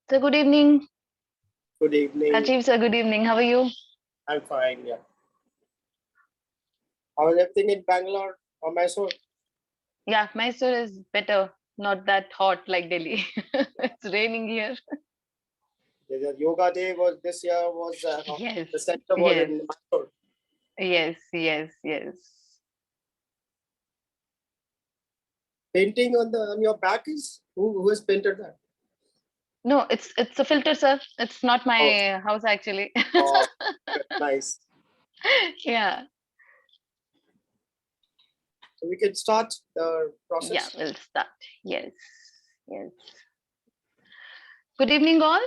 So good evening, Good evening. Rajiv sir. Good evening. How are you? I'm fine. Yeah. How is everything in Bangalore or Mysore? Yeah, Mysore is better. Not that hot like Delhi. It's raining here. The yoga day was this year was Yes, the center was yes, in Mysore. yes. Painting on your back is who has painted that? No, it's a filter, sir. It's not Oh, my house actually. oh, nice. Yeah, So we can start the yeah. process. We'll start. Yes, yes. Good evening, all.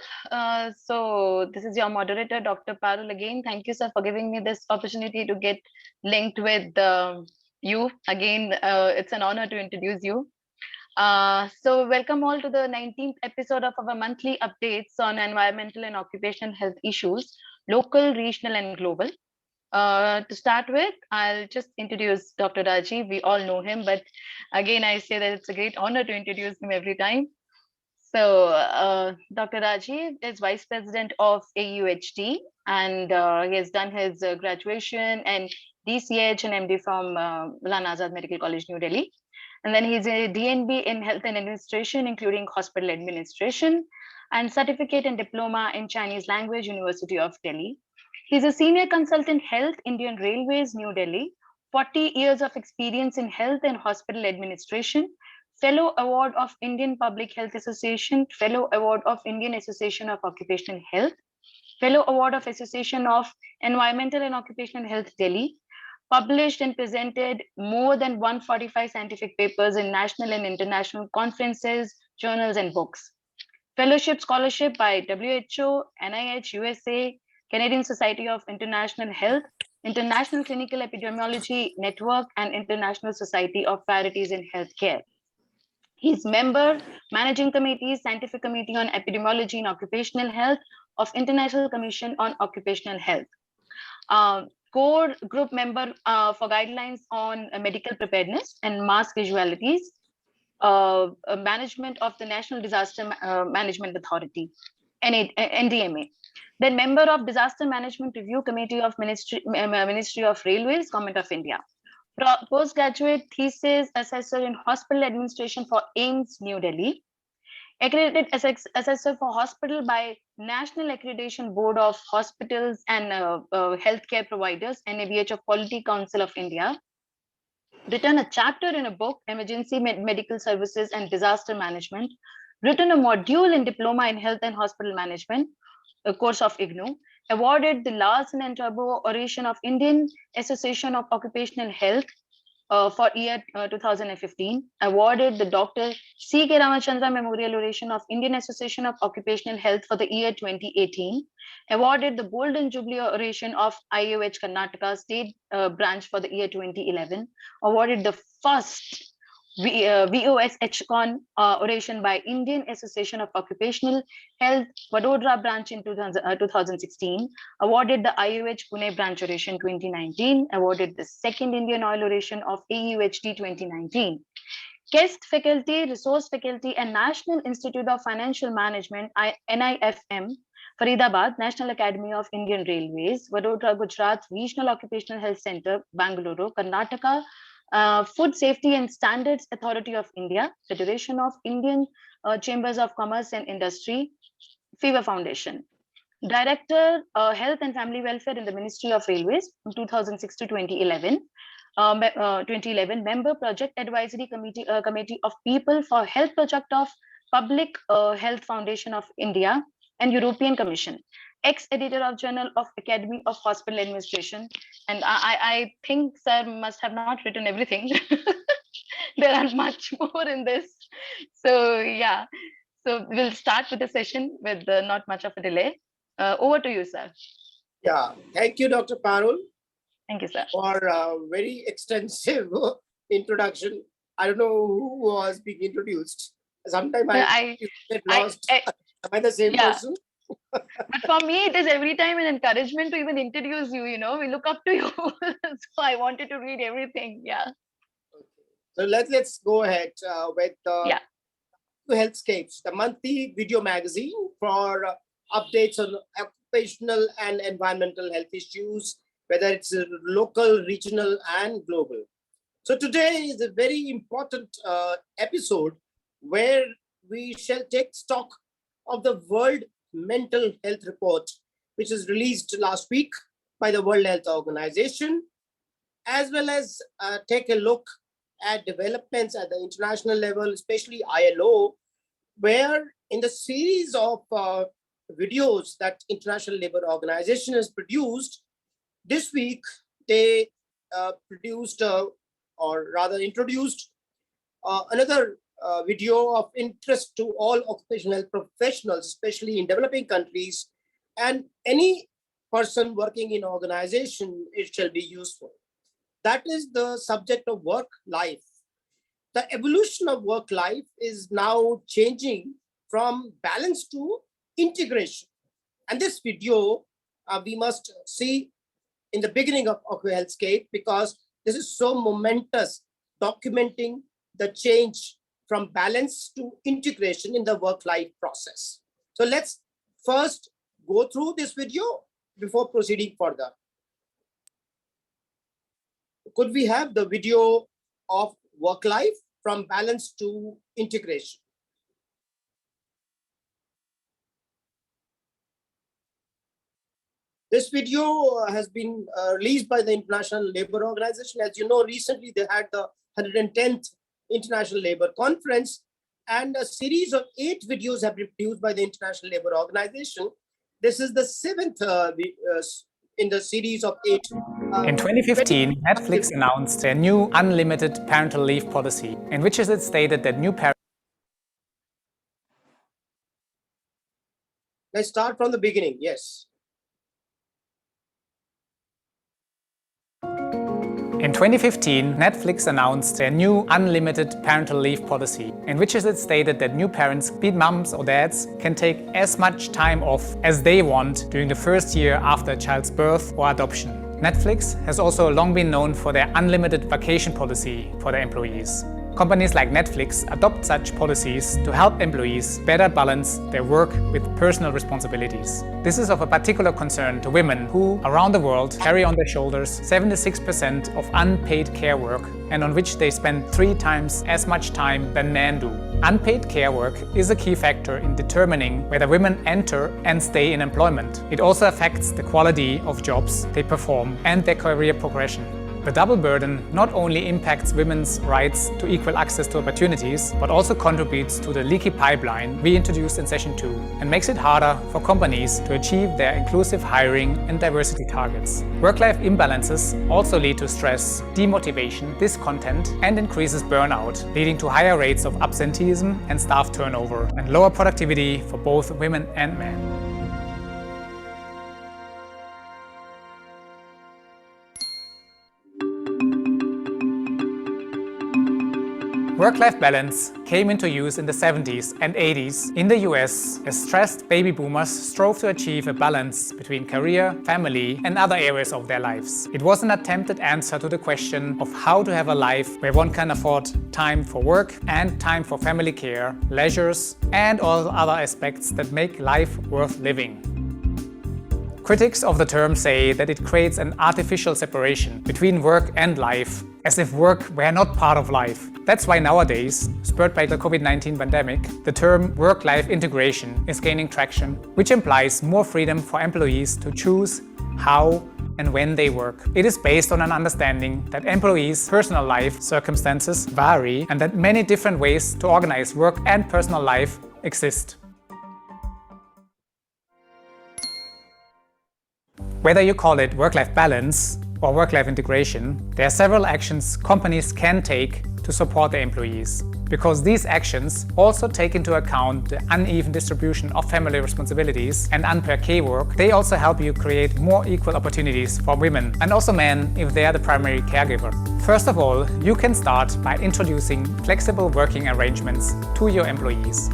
So this is your moderator, Dr. Parul again. Thank you, sir, for giving me this opportunity to get linked with you again. It's an honor to introduce you. So welcome all to the 19th episode of our monthly updates on environmental and occupational health issues, local, regional, and global. To start with, I'll just introduce Dr. Rajiv. We all know him, but again, I say that it's a great honor to introduce him every time. So, Dr. Rajiv is Vice President of AUHD, and he has done his graduation and DCH and MD from Maulana Azad Medical College, New Delhi. And then he's a DNB in Health and Administration, including Hospital Administration, and Certificate and Diploma in Chinese Language, University of Delhi. He's a Senior Consultant Health, Indian Railways, New Delhi, 40 years of experience in health and hospital administration, Fellow Award of Indian Public Health Association, Fellow Award of Indian Association of Occupational Health, Fellow Award of Association of Environmental and Occupational Health Delhi, published and presented more than 145 scientific papers in national and international conferences, journals, and books. Fellowship scholarship by WHO, NIH, USA, Canadian Society of International Health, International Clinical Epidemiology Network, and International Society of Priorities in Healthcare. He's member, managing committee, scientific committee on epidemiology and occupational health of International Commission on Occupational Health. Core group member for guidelines on medical preparedness and mass casualties, management of the National Disaster Management Authority, NDMA. Then member of Disaster Management Review Committee of Ministry of Railways, Government of India. Postgraduate thesis assessor in hospital administration for AIIMS, New Delhi. Accredited assessor for hospital by National Accreditation Board of Hospitals and Healthcare Providers, NABH of Quality Council of India. Written a chapter in a book, Emergency Medical Services and Disaster Management. Written a module in Diploma in Health and Hospital Management, a course of IGNOU. Awarded the Larsen and Toubro Oration of Indian Association of Occupational Health for year 2015, awarded the Dr. C.K. Ramachandra Memorial Oration of Indian Association of Occupational Health for the year 2018, awarded the Golden Jubilee Oration of IOH Karnataka State Branch for the year 2011, awarded the first VOS HCON oration by Indian Association of Occupational Health Vadodara branch in 2016, awarded the IOH Pune branch oration 2019, awarded the second Indian oil oration of AUHD 2019. Guest faculty, resource faculty, and National Institute of Financial Management, NIFM, Faridabad, National Academy of Indian Railways, Vadodara, Gujarat, Regional Occupational Health Center, Bangalore, Karnataka, Food Safety and Standards Authority of India, Federation of Indian Chambers of Commerce and Industry, FIVA Foundation. Director, Health and Family Welfare in the Ministry of Railways from 2006 to 2011. 2011 member project advisory committee of people for health project of public health foundation of India and European Commission, ex-editor of Journal of Academy of Hospital Administration. And I think sir must have not written everything. There are much more in this. So yeah, so we'll start with the session with not much of a delay. Over to you, sir. Yeah. Thank you, Dr. Parul, Thank you, sir. for a very extensive introduction. I don't know who was being introduced. Sometimes No, I get lost. Am I the same yeah. person? But for me, it is every time an encouragement to even introduce you. You know, we look up to you. So I wanted to read everything. Yeah. Okay. So let's go ahead with the Yeah. Healthscapes, the monthly video magazine for updates on occupational and environmental health issues, whether it's local, regional, and global. So today is a very important episode where we shall take stock of the World Mental Health Report, which is released last week by the World Health Organization, as well as take a look at developments at the international level, especially ILO, where in the series of videos that International Labour Organization has produced, this week they produced or rather introduced another video of interest to all occupational health professionals, especially in developing countries, and any person working in organization, it shall be useful. That is the subject of work life. The evolution of work life is now changing from balance to integration. And this video we must see in the beginning of Healthscape, because this is so momentous, documenting the change from balance to integration in the work-life process. So let's first go through this video before proceeding further. Could we have the video of work-life from balance to integration? This video has been released by the International Labour Organization. As you know, recently they had the 110th International Labour Conference, and a series of 8 videos have been produced by the International Labour Organization. This is the 7th in the series of 8. In 2015, Netflix announced their new unlimited parental leave policy, in which it stated that new parents. Let's start from the beginning. Yes. In 2015, Netflix announced their new unlimited parental leave policy, in which it stated that new parents, be it mums or dads, can take as much time off as they want during the first year after a child's birth or adoption. Netflix has also long been known for their unlimited vacation policy for their employees. Companies like Netflix adopt such policies to help employees better balance their work with personal responsibilities. This is of a particular concern to women who, around the world, carry on their shoulders 76% of unpaid care work, and on which they spend 3 times as much time than men do. Unpaid care work is a key factor in determining whether women enter and stay in employment. It also affects the quality of jobs they perform and their career progression. The double burden not only impacts women's rights to equal access to opportunities, but also contributes to the leaky pipeline we introduced in session 2 and makes it harder for companies to achieve their inclusive hiring and diversity targets. Work-life imbalances also lead to stress, demotivation, discontent, and increases burnout, leading to higher rates of absenteeism and staff turnover, and lower productivity for both women and men. Work-life balance came into use in the 70s and 80s in the US as stressed baby boomers strove to achieve a balance between career, family, and other areas of their lives. It was an attempted answer to the question of how to have a life where one can afford time for work and time for family care, leisures, and all other aspects that make life worth living. Critics of the term say that it creates an artificial separation between work and life, as if work were not part of life. That's why nowadays, spurred by the COVID-19 pandemic, the term work-life integration is gaining traction, which implies more freedom for employees to choose how and when they work. It is based on an understanding that employees' personal life circumstances vary and that many different ways to organize work and personal life exist. Whether you call it work-life balance or work-life integration, there are several actions companies can take to support their employees. Because these actions also take into account the uneven distribution of family responsibilities and unpaid care work, they also help you create more equal opportunities for women and also men if they are the primary caregiver. First of all, you can start by introducing flexible working arrangements to your employees.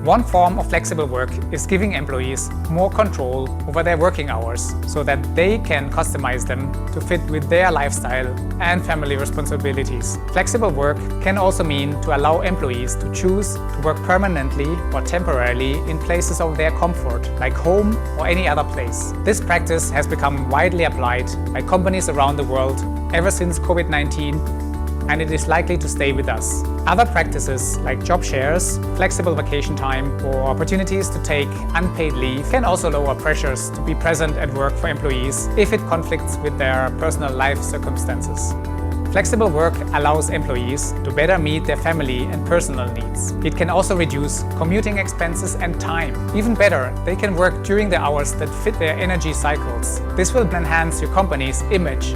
One form of flexible work is giving employees more control over their working hours so that they can customize them to fit with their lifestyle and family responsibilities. Flexible work can also mean to allow employees to choose to work permanently or temporarily in places of their comfort, like home or any other place. This practice has become widely applied by companies around the world ever since COVID-19, and it is likely to stay with us. Other practices like job shares, flexible vacation time, or opportunities to take unpaid leave can also lower pressures to be present at work for employees if it conflicts with their personal life circumstances. Flexible work allows employees to better meet their family and personal needs. It can also reduce commuting expenses and time. Even better, they can work during the hours that fit their energy cycles. This will enhance your company's image.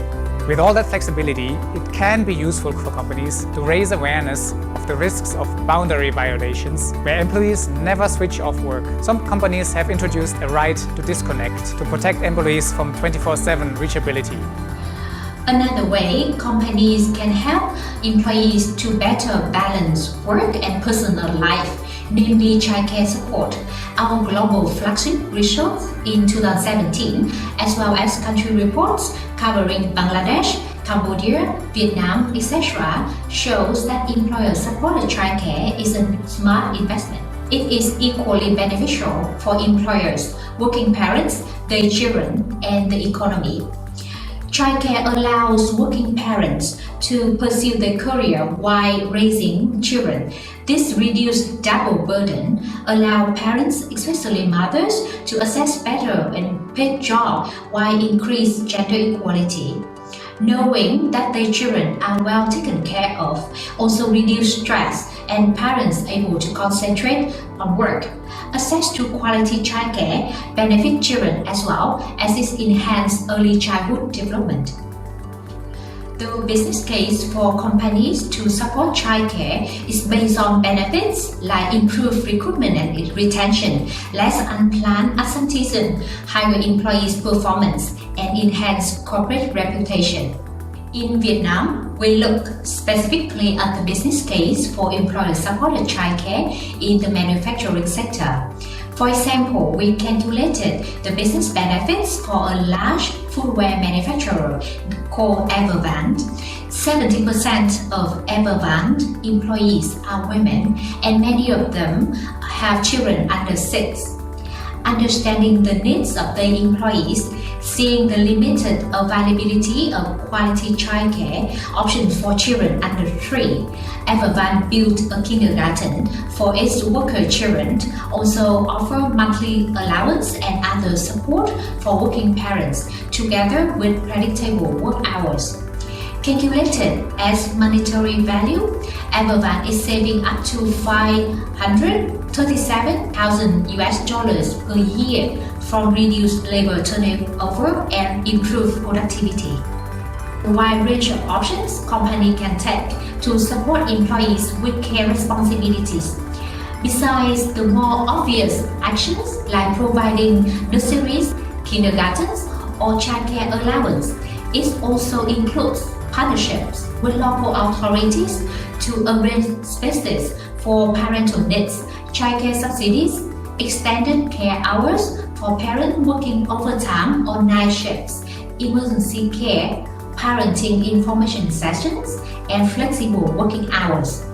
With all that flexibility, it can be useful for companies to raise awareness of the risks of boundary violations where employees never switch off work. Some companies have introduced a right to disconnect to protect employees from 24/7 reachability. Another way companies can help employees to better balance work and personal life, namely childcare support. Our global flagship research in 2017, as well as country reports covering Bangladesh, Cambodia, Vietnam, etc., shows that employer-supported childcare is a smart investment. It is equally beneficial for employers, working parents, their children, and the economy. Childcare allows working parents to pursue their career while raising children. This reduces double burden, allow parents, especially mothers, to access better and paid job while increase gender equality. Knowing that their children are well taken care of also reduce stress and parents able to concentrate on work. Access to quality childcare benefits children as well as it enhances early childhood development. The business case for companies to support childcare is based on benefits like improved recruitment and retention, less unplanned absenteeism, higher employees' performance, and enhanced corporate reputation. In Vietnam, we look specifically at the business case for employer-supported childcare in the manufacturing sector. For example, we calculated the business benefits for a large footwear manufacturer called Evervand. 70% of Evervand employees are women, and many of them have children under 6. Understanding the needs of their employees, seeing the limited availability of quality childcare options for children under 3, Evervand built a kindergarten for its worker children, also offer monthly allowance and other support for working parents, together with predictable work hours. Calculated as monetary value, Evervand is saving up to $537,000 per year from reduced labor turnover and improved productivity. A wide range of options company can take to support employees with care responsibilities. Besides the more obvious actions like providing nurseries, kindergartens, or childcare allowance, it also includes partnerships with local authorities to arrange spaces for parental needs, childcare subsidies, extended care hours for parents working overtime or night shifts, emergency care, parenting information sessions, and flexible working hours.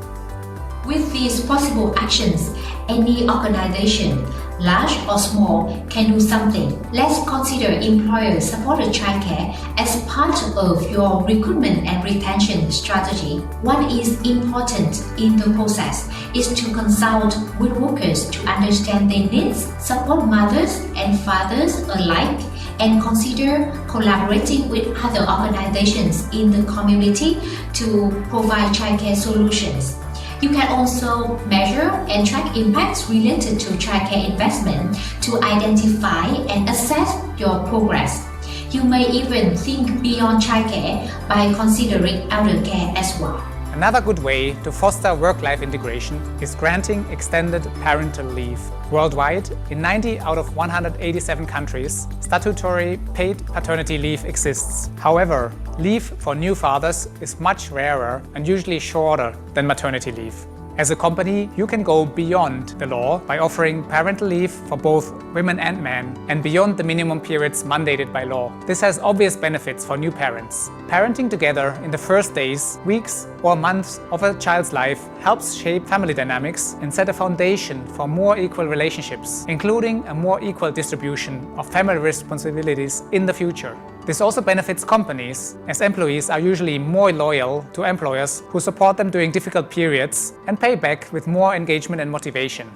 With these possible actions, any organization, large or small, can do something. Let's consider employer-supported childcare as part of your recruitment and retention strategy. What is important in the process is to consult with workers to understand their needs, support mothers and fathers alike, and consider collaborating with other organizations in the community to provide childcare solutions. You can also measure and track impacts related to childcare investment to identify and assess your progress. You may even think beyond childcare by considering elder care as well. Another good way to foster work-life integration is granting extended parental leave. Worldwide, in 90 out of 187 countries, statutory paid paternity leave exists. However, leave for new fathers is much rarer and usually shorter than maternity leave. As a company, you can go beyond the law by offering parental leave for both women and men and beyond the minimum periods mandated by law. This has obvious benefits for new parents. Parenting together in the first days, weeks, or months of a child's life helps shape family dynamics and set a foundation for more equal relationships, including a more equal distribution of family responsibilities in the future. This also benefits companies, as employees are usually more loyal to employers who support them during difficult periods and pay back with more engagement and motivation.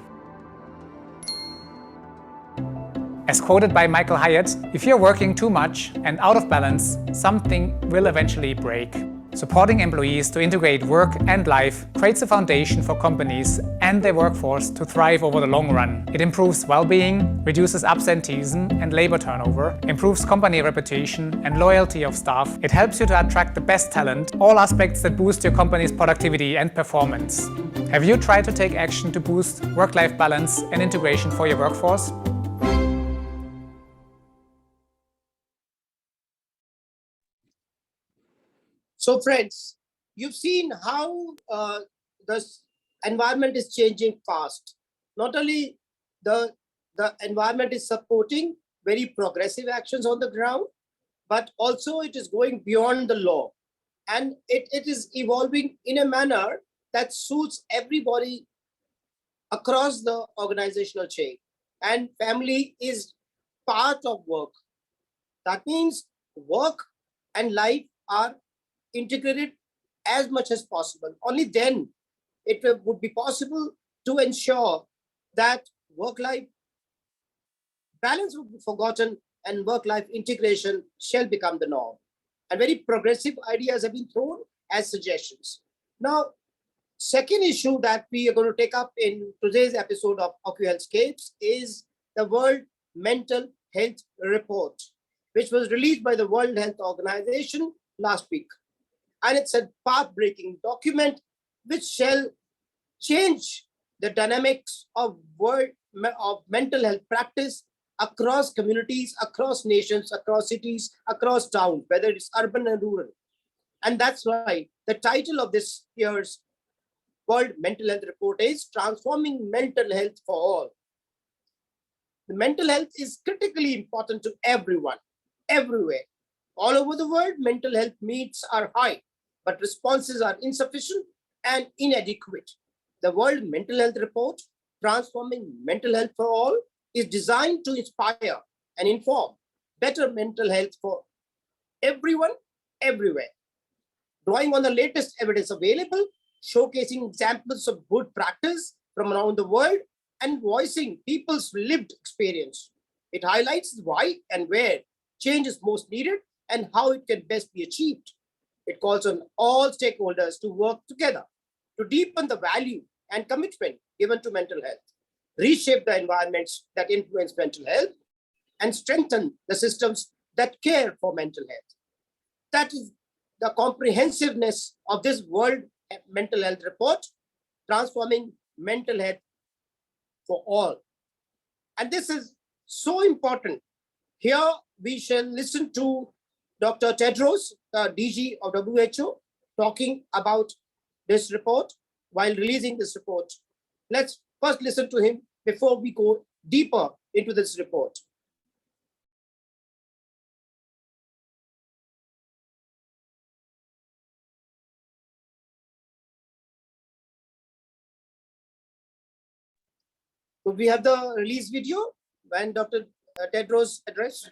As quoted by Michael Hyatt, if you're working too much and out of balance, something will eventually break. Supporting employees to integrate work and life creates a foundation for companies and their workforce to thrive over the long run. It improves well-being, reduces absenteeism and labor turnover, improves company reputation and loyalty of staff. It helps you to attract the best talent, all aspects that boost your company's productivity and performance. Have you tried to take action to boost work-life balance and integration for your workforce? So friends, you've seen how the environment is changing fast. Not only the environment is supporting very progressive actions on the ground, but also it is going beyond the law. And it is evolving in a manner that suits everybody across the organizational chain. And family is part of work. That means work and life are integrated as much as possible. Only then it would be possible to ensure that work-life balance would be forgotten and work-life integration shall become the norm. And very progressive ideas have been thrown as suggestions. Now, second issue that we are going to take up in today's episode of OcuHealthscapes is the World Mental Health Report, which was released by the World Health Organization last week. And it's a path-breaking document which shall change the dynamics of mental health practice across communities, across nations, across cities, across towns, whether it's urban and rural. And that's why the title of this year's World Mental Health Report is Transforming Mental Health for All. The mental health is critically important to everyone, everywhere. All over the world, mental health needs are high, but responses are insufficient and inadequate. The World Mental Health Report, Transforming Mental Health for All, is designed to inspire and inform better mental health for everyone, everywhere. Drawing on the latest evidence available, showcasing examples of good practice from around the world, and voicing people's lived experience. It highlights why and where change is most needed and how it can best be achieved. It calls on all stakeholders to work together to deepen the value and commitment given to mental health, reshape the environments that influence mental health, and strengthen the systems that care for mental health. That is the comprehensiveness of this World Mental Health Report, Transforming Mental Health for All. And this is so important. Here we shall listen to Dr. Tedros, the DG of WHO, talking about this report while releasing this report. Let's first listen to him before we go deeper into this report. So we have the release video when Dr. Tedros addressed.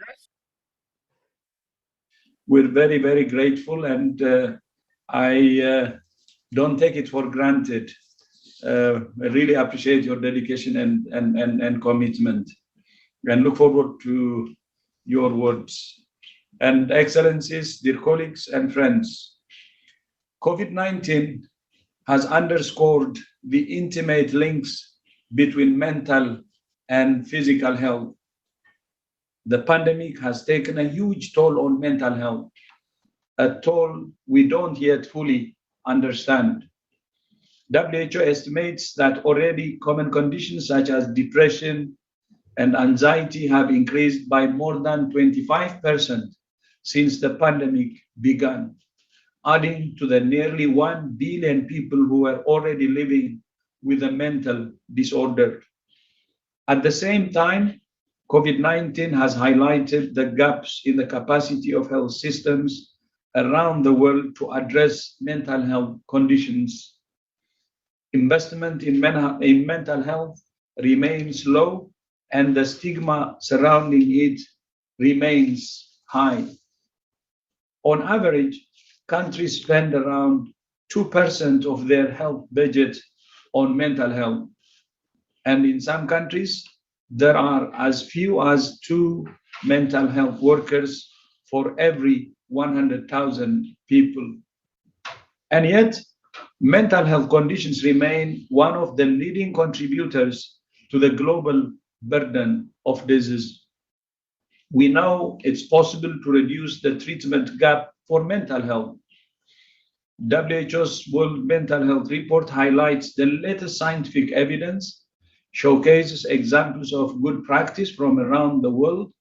We're very, very grateful, and I don't take it for granted. I really appreciate your dedication and commitment, and look forward to your words. And Excellencies, dear colleagues and friends, COVID-19 has underscored the intimate links between mental and physical health. The pandemic has taken a huge toll on mental health, a toll we don't yet fully understand. WHO estimates that already common conditions such as depression and anxiety have increased by more than 25% since the pandemic began, adding to the nearly 1 billion people who were already living with a mental disorder. At the same time, COVID-19 has highlighted the gaps in the capacity of health systems around the world to address mental health conditions. Investment in mental health remains low, and the stigma surrounding it remains high. On average, countries spend around 2% of their health budget on mental health. And in some countries, there are as few as 2 mental health workers for every 100,000 people. And yet, mental health conditions remain one of the leading contributors to the global burden of disease. We know it's possible to reduce the treatment gap for mental health. WHO's World Mental Health Report highlights the latest scientific evidence, showcases examples of good practice from around the world,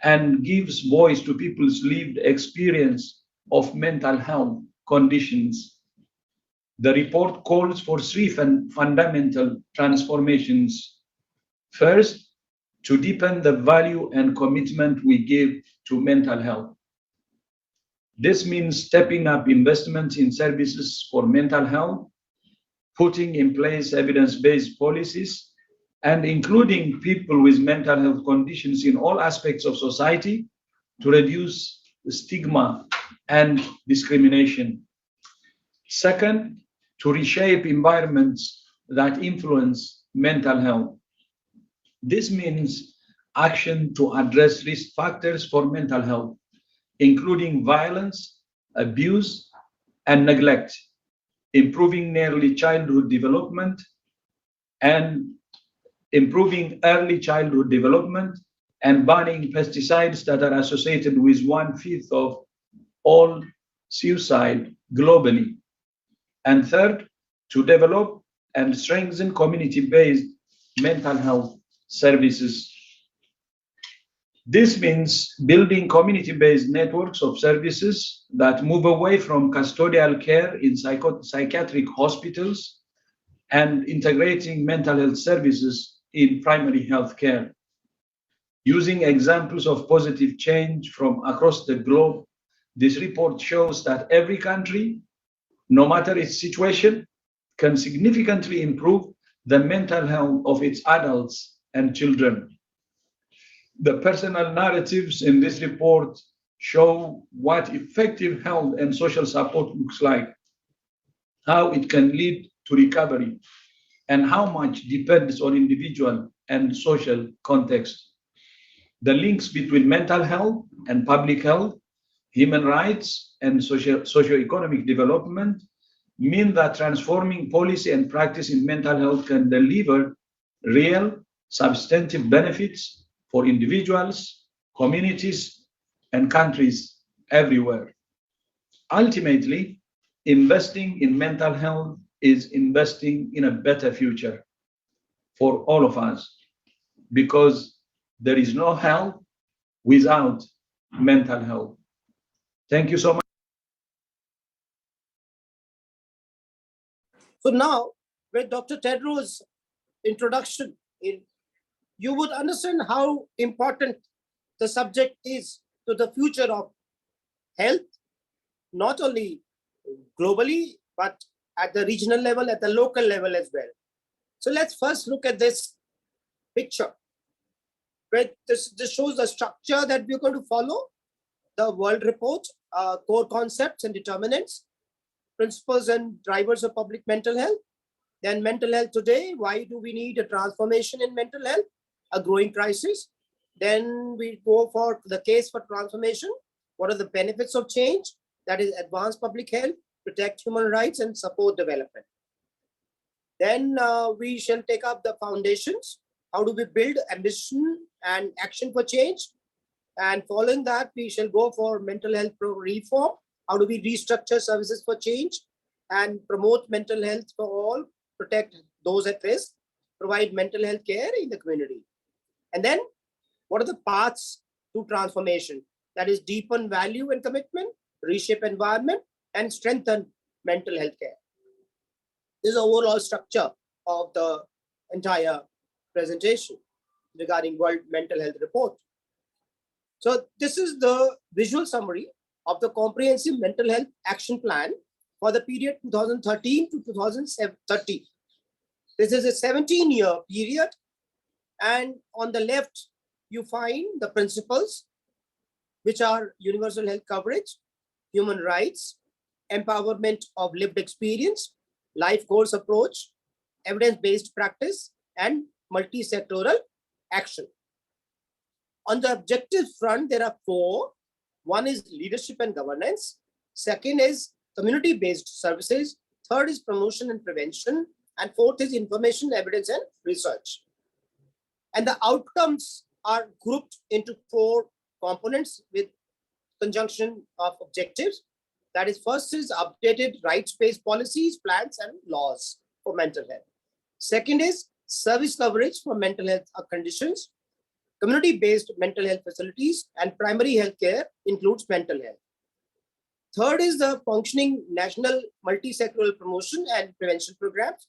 and gives voice to people's lived experience of mental health conditions. The report calls for 3 fundamental transformations. First, to deepen the value and commitment we give to mental health. This means stepping up investments in services for mental health, putting in place evidence-based policies, and including people with mental health conditions in all aspects of society to reduce the stigma and discrimination. Second, to reshape environments that influence mental health. This means action to address risk factors for mental health, including violence, abuse, and neglect, improving early childhood development, and banning pesticides that are associated with 1/5 of all suicide globally. And third, to develop and strengthen community-based mental health services. This means building community-based networks of services that move away from custodial care in psychiatric hospitals and integrating mental health services in primary health care. Using examples of positive change from across the globe, this report shows that every country, no matter its situation, can significantly improve the mental health of its adults and children. The personal narratives in this report show what effective health and social support looks like, how it can lead to recovery, and how much depends on individual and social context. The links between mental health and public health, human rights, and socio-economic development mean that transforming policy and practice in mental health can deliver real, substantive benefits for individuals, communities, and countries everywhere. Ultimately, investing in mental health is investing in a better future for all of us, because there is no health without mental health. Thank you so much. So now, with Dr. Tedros' introduction, you would understand how important the subject is to the future of health, not only globally, but at the regional level, at the local level as well. So let's first look at this picture. This shows the structure that we're going to follow: the World Report, core concepts and determinants, principles and drivers of public mental health, then mental health today, why do we need a transformation in mental health, a growing crisis. Then we go for the case for transformation, what are the benefits of change, that is advance public health, protect human rights, and support development. Then we shall take up the foundations, how do we build ambition and action for change, and following that we shall go for mental health reform, how do we restructure services for change and promote mental health for all, protect those at risk, provide mental health care in the community. And then what are the paths to transformation? That is deepen value and commitment, reshape environment, and strengthen mental health care. This is the overall structure of the entire presentation regarding World Mental Health Report. So this is the visual summary of the Comprehensive Mental Health Action Plan for the period 2013 to 2030. This is a 17-year period, and on the left you find the principles, which are universal health coverage, human rights, empowerment of lived experience, life course approach, evidence-based practice, and multi-sectoral action. On the objectives front, there are 4. One is leadership and governance. Second is community-based services. Third is promotion and prevention. And fourth is information, evidence, and research. And the outcomes are grouped into 4 components with conjunction of objectives. That is, first is updated rights-based policies, plans, and laws for mental health. Second is service coverage for mental health conditions. Community-based mental health facilities and primary health care includes mental health. Third is the functioning national multi-sectoral promotion and prevention programs,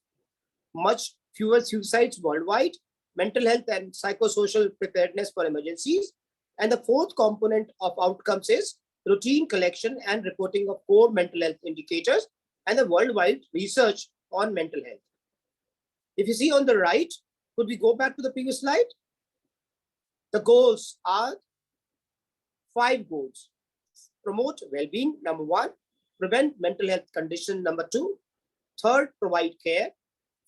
much fewer suicides worldwide, mental health and psychosocial preparedness for emergencies. And the fourth component of outcomes is routine collection and reporting of core mental health indicators and the worldwide research on mental health. If you see on the right, could we go back to the previous slide? The goals are 5 goals. Promote well-being, number 1. Prevent mental health condition, number 2. Third, provide care.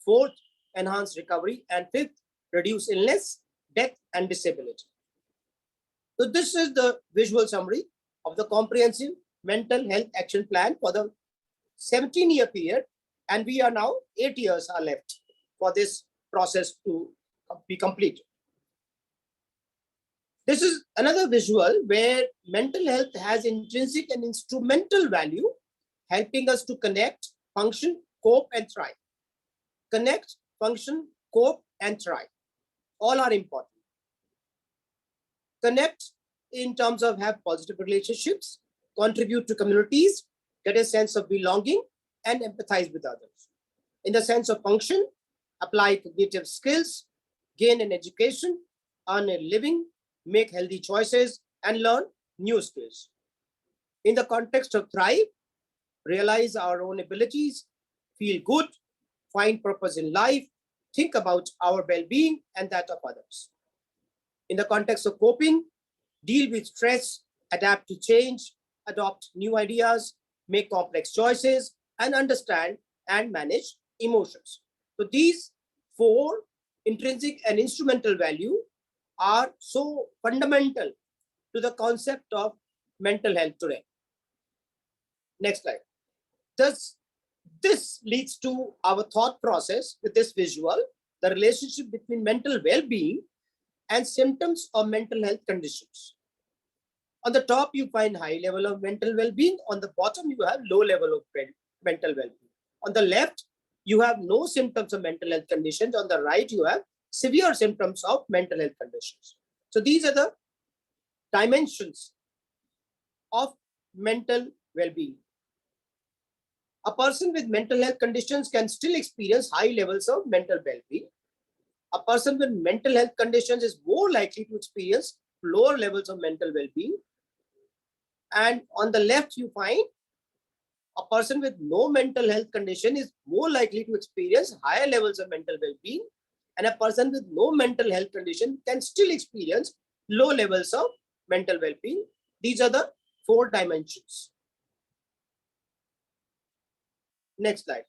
Fourth, enhance recovery. And fifth, reduce illness, death, and disability. So this is the visual summary of the Comprehensive Mental Health Action Plan for the 17-year period. And we are now 8 years are left for this process to be completed. This is another visual where mental health has intrinsic and instrumental value, helping us to connect, function, cope, and thrive. Connect, function, cope, and thrive. All are important. Connect in terms of have positive relationships, contribute to communities, get a sense of belonging, and empathize with others. In the sense of function, apply cognitive skills, gain an education, earn a living, make healthy choices, and learn new skills. In the context of thrive, realize our own abilities, feel good, find purpose in life, think about our well-being and that of others. In the context of coping, deal with stress, adapt to change, adopt new ideas, make complex choices, and understand and manage emotions. So these 4 intrinsic and instrumental value are so fundamental to the concept of mental health today. Next slide. Thus, this leads to our thought process with this visual, the relationship between mental well-being and symptoms of mental health conditions. On the top, you find high level of mental well-being. On the bottom, you have low level of mental well-being. On the left, you have no symptoms of mental health conditions. On the right, you have severe symptoms of mental health conditions. So these are the dimensions of mental well-being. A person with mental health conditions can still experience high levels of mental well-being. A person with mental health conditions is more likely to experience lower levels of mental well-being. And on the left, you find a person with no mental health condition is more likely to experience higher levels of mental well-being. And a person with no mental health condition can still experience low levels of mental well-being. These are the 4 dimensions. Next slide.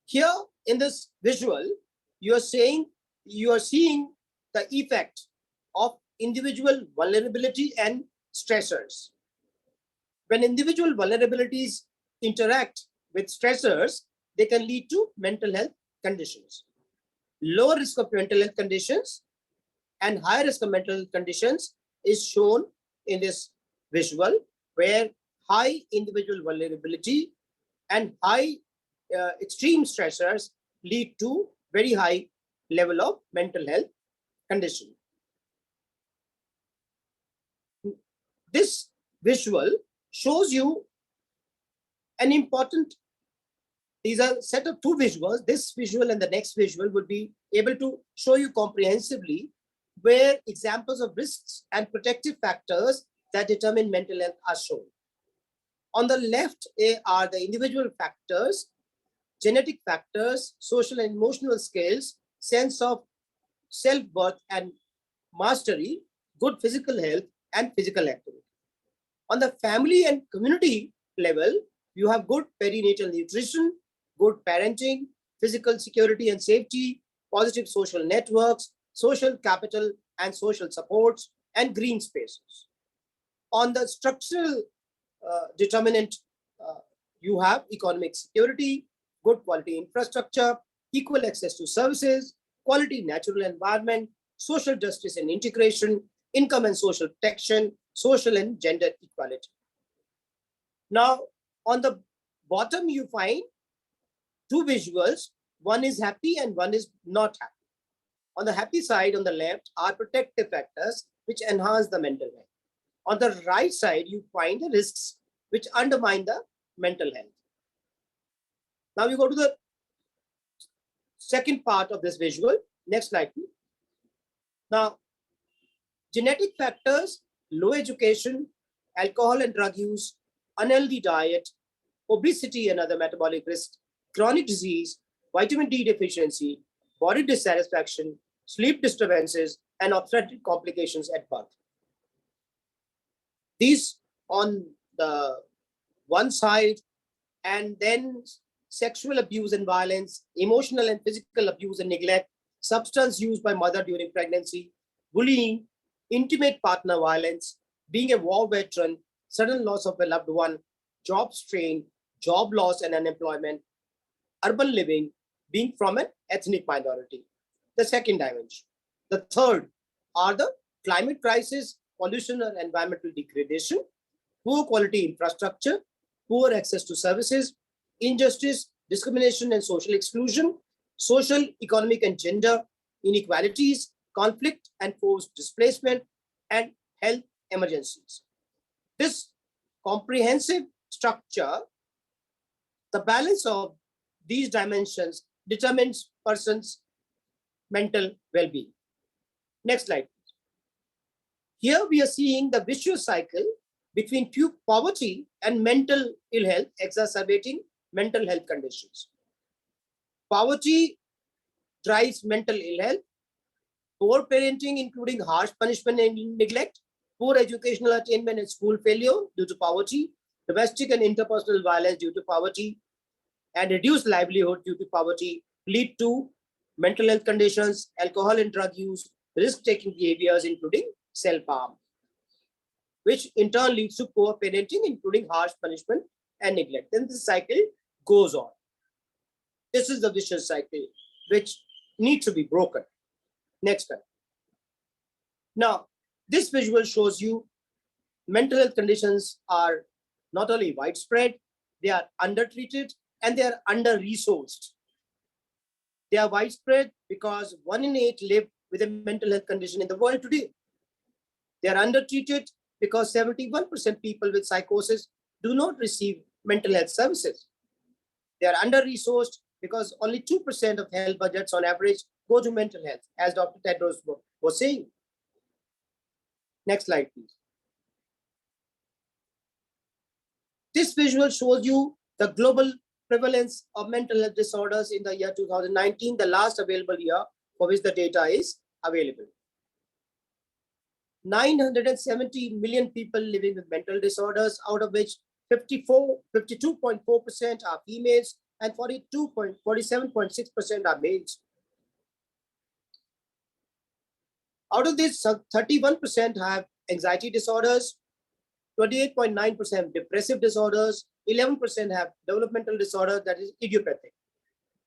Here in this visual, you are seeing the effect of individual vulnerability and stressors. When individual vulnerabilities interact with stressors, they can lead to mental health conditions. Low risk of mental health conditions and high risk of mental health conditions is shown in this visual, where high individual vulnerability and high extreme stressors lead to very high level of mental health condition. This visual shows you an important These are a set of two visuals. This visual and the next visual would be able to show you comprehensively where examples of risks and protective factors that determine mental health are shown. On the left are the individual factors, genetic factors, social and emotional skills, sense of self-worth and mastery, good physical health, and physical activity. On the family and community level, you have good perinatal nutrition, good parenting, physical security and safety, positive social networks, social capital and social supports, and green spaces. On the structural determinant, you have economic security, good quality infrastructure, equal access to services, quality natural environment, social justice and integration, income and social protection, social and gender equality. Now, on the bottom, you find two visuals. One is happy and one is not happy. On the happy side, on the left, are protective factors which enhance the mental health. On the right side, you find the risks which undermine the mental health. Now we go to the second part of this visual. Next slide, please. Now, genetic factors, low education, alcohol and drug use, unhealthy diet, obesity and other metabolic risks, chronic disease, vitamin D deficiency, body dissatisfaction, sleep disturbances, and obstetric complications at birth. These on the one side, and then sexual abuse and violence, emotional and physical abuse and neglect, substance use by mother during pregnancy, bullying, intimate partner violence, being a war veteran, sudden loss of a loved one, job strain, job loss and unemployment, urban living, being from an ethnic minority. The second dimension. The third are the climate crisis, pollution and environmental degradation, poor quality infrastructure, poor access to services, injustice, discrimination and social exclusion, social, economic and gender inequalities, conflict and forced displacement, and health emergencies. This comprehensive structure, the balance of these dimensions determines person's mental well-being. Next slide. Here we are seeing the vicious cycle between poverty and mental ill health exacerbating mental health conditions. Poverty drives mental ill health, poor parenting, including harsh punishment and neglect, poor educational attainment and school failure due to poverty, domestic and interpersonal violence due to poverty, and reduced livelihood due to poverty lead to mental health conditions, alcohol and drug use, risk-taking behaviors, including self-harm, which in turn leads to poor parenting, including harsh punishment and neglect. Then this cycle goes on. This is the vicious cycle which needs to be broken. Next slide. Now, this visual shows you mental health conditions are not only widespread, they are undertreated and they are under-resourced. They are widespread because 1 in 8 live with a mental health condition in the world today. They are undertreated because 71% people with psychosis do not receive mental health services. They are under-resourced because only 2% of health budgets on average go to mental health, as Dr. Tedros was saying. Next slide, please. This visual shows you the global prevalence of mental health disorders in the year 2019, the last available year for which the data is available. 970 million people living with mental disorders, out of which 52.4% are females and 47.6% are males. Out of this, 31% have anxiety disorders, 28.9% have depressive disorders, 11% have developmental disorders, that is idiopathic.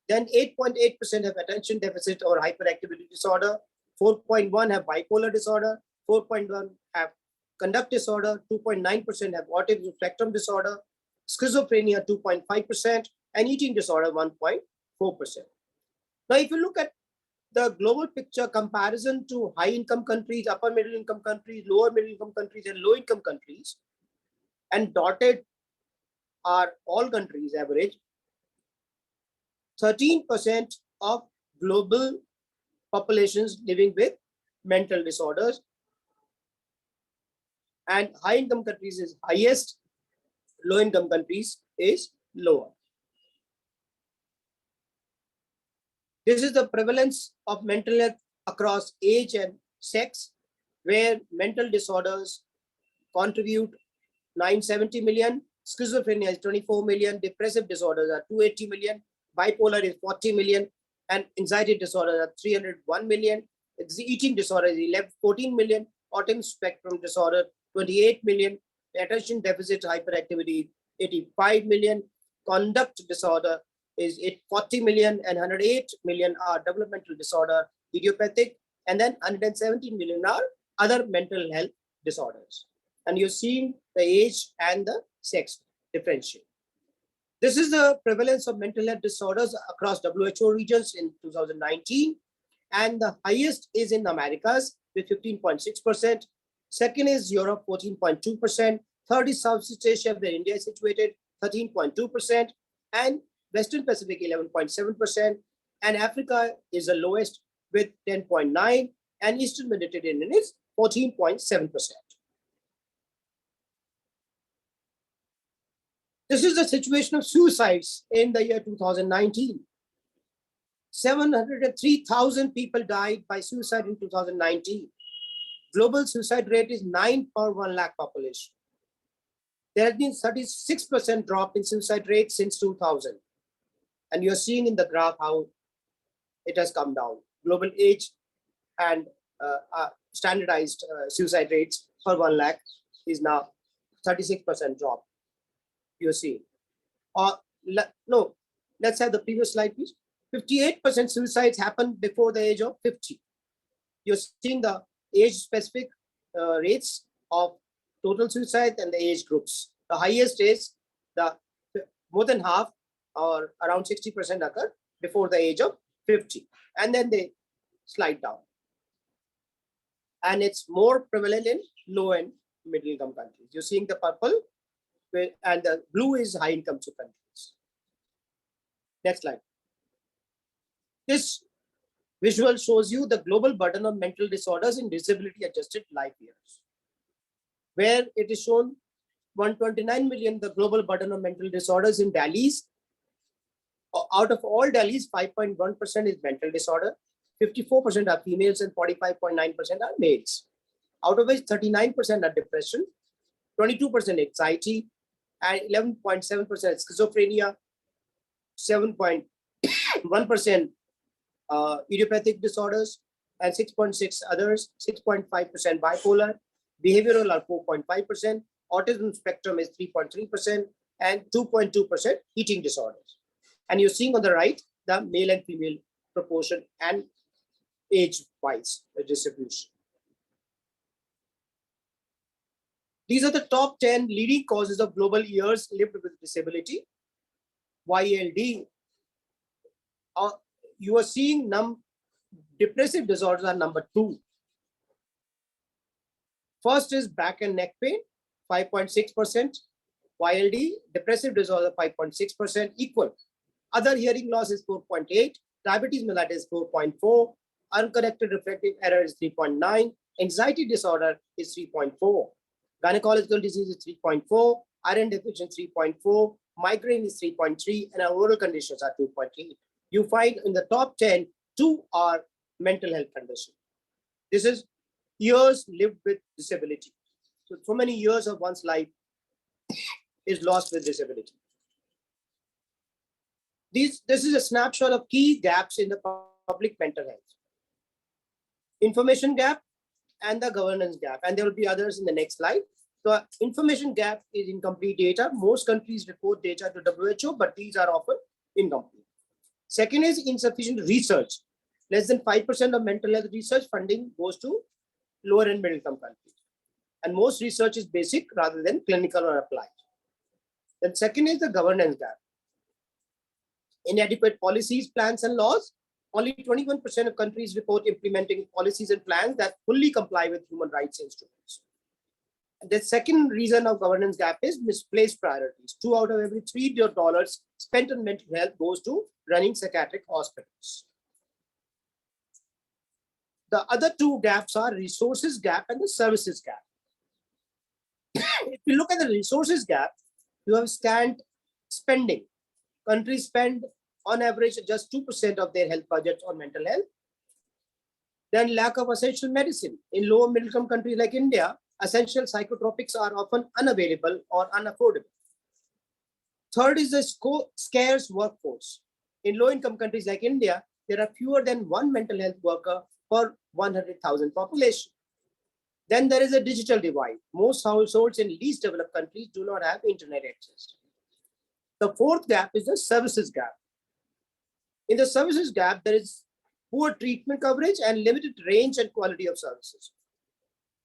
Then 8.8% have attention deficit or hyperactivity disorder, 4.1% have bipolar disorder, 4.1% have conduct disorder, 2.9% have autism spectrum disorder, schizophrenia 2.5%, and eating disorder 1.4%. Now, if you look at the global picture comparison to high income countries, upper middle income countries, lower middle income countries, and low income countries, and dotted are all countries average, 13% of global populations living with mental disorders, and high income countries is highest, low income countries is lower. This is the prevalence of mental health across age and sex, where mental disorders contribute 970 million, schizophrenia is 24 million, depressive disorders are 280 million, bipolar is 40 million, and anxiety disorders are 301 million, eating disorder is 14 million, autism spectrum disorder 28 million, attention deficit hyperactivity 85 million, conduct disorder is 40 million, and 108 million are developmental disorder, idiopathic, and then 117 million are other mental health disorders. And you're seeing the age and the sex differential. This is the prevalence of mental health disorders across WHO regions in 2019. And the highest is in Americas with 15.6%. Second is Europe, 14.2%. Third is Southeast Asia, where India is situated, 13.2%. And Western Pacific, 11.7%. And Africa is the lowest with 10.9%. And Eastern Mediterranean is 14.7%. This is the situation of suicides in the year 2019. 703,000 people died by suicide in 2019. Global suicide rate is 9 per 1 lakh population. There has been 36% drop in suicide rate since 2000. And you're seeing in the graph how it has come down. Global age and standardized suicide rates per 1 lakh is now 36% drop. You're seeing. No, let's have the previous slide, please. 58% suicides happen before the age of 50. You're seeing the age-specific rates of total suicide and the age groups. The highest is the more than half, or around 60% occur before the age of 50. And then they slide down. And it's more prevalent in low and middle income countries. You're seeing the purple, and the blue is high income countries. Next slide. This visual shows you the global burden of mental disorders in disability adjusted life years, where it is shown 129 million, the global burden of mental disorders in Delhi's. Out of all Delhi's, 5.1% is mental disorder, 54% are females, and 45.9% are males. Out of which 39% are depression, 22% anxiety, and 11.7% schizophrenia, 7.1% idiopathic disorders, and 6.6 others, 6.5% bipolar, behavioral are 4.5%, autism spectrum is 3.3%, and 2.2% eating disorders. And you're seeing on the right the male and female proportion and age-wise distribution. These are the top 10 leading causes of global years lived with disability. YLD. You are seeing depressive disorders are number 2. First is back and neck pain, 5.6%. YLD, depressive disorder, 5.6%, equal. Other hearing loss is 4.8. Diabetes mellitus, 4.4. Uncorrected refractive error is 3.9. Anxiety disorder is 3.4. Gynecological disease is 3.4. Iron deficiency 3.4. Migraine is 3.3. And oral conditions are 2.8. You find in the top 10, 2 are mental health conditions. This is years lived with disability. So many years of one's life is lost with disability. This is a snapshot of key gaps in the public mental health. Information gap and the governance gap. And there will be others in the next slide. The information gap is incomplete data. Most countries report data to WHO, but these are often incomplete. Second is insufficient research. Less than 5% of mental health research funding goes to lower and middle income countries. And most research is basic rather than clinical or applied. Then second is the governance gap. Inadequate policies, plans, and laws. Only 21% of countries report implementing policies and plans that fully comply with human rights instruments. The second reason of governance gap is misplaced priorities. 2 out of every $3 spent on mental health goes to running psychiatric hospitals. The other two gaps are resources gap and the services gap. If you look at the resources gap, you have scant spending. Countries spend on average just 2% of their health budget on mental health. Then lack of essential medicine. In low middle income countries like India, essential psychotropics are often unavailable or unaffordable. Third is the scarce workforce. In low income countries like India, there are fewer than one mental health worker per 100,000 population. Then there is a digital divide. Most households in least developed countries do not have internet access. The fourth gap is the services gap. In the services gap, there is poor treatment coverage and limited range and quality of services.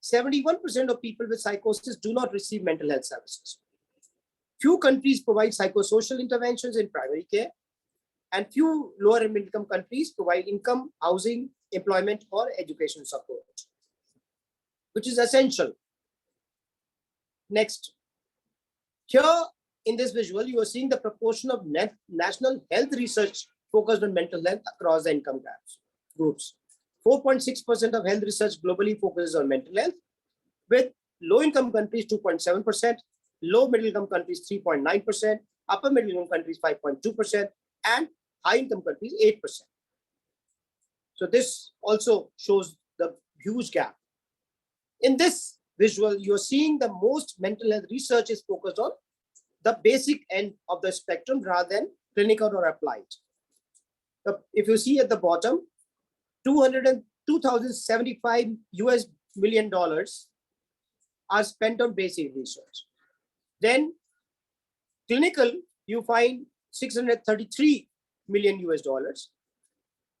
71% of people with psychosis do not receive mental health services. Few countries provide psychosocial interventions in primary care, and few lower income countries provide income, housing, employment, or education support, which is essential. Next. Here in this visual, you are seeing the proportion of national health research focused on mental health across the income groups. 4.6% of health research globally focuses on mental health, with low income countries 2.7%, low middle income countries 3.9%, upper middle income countries 5.2%, and high income countries 8%. So this also shows the huge gap. In this visual, you're seeing the most mental health research is focused on the basic end of the spectrum rather than clinical or applied. If you see at the bottom, $2,075 million are spent on basic research. Then clinical, you find $633 million.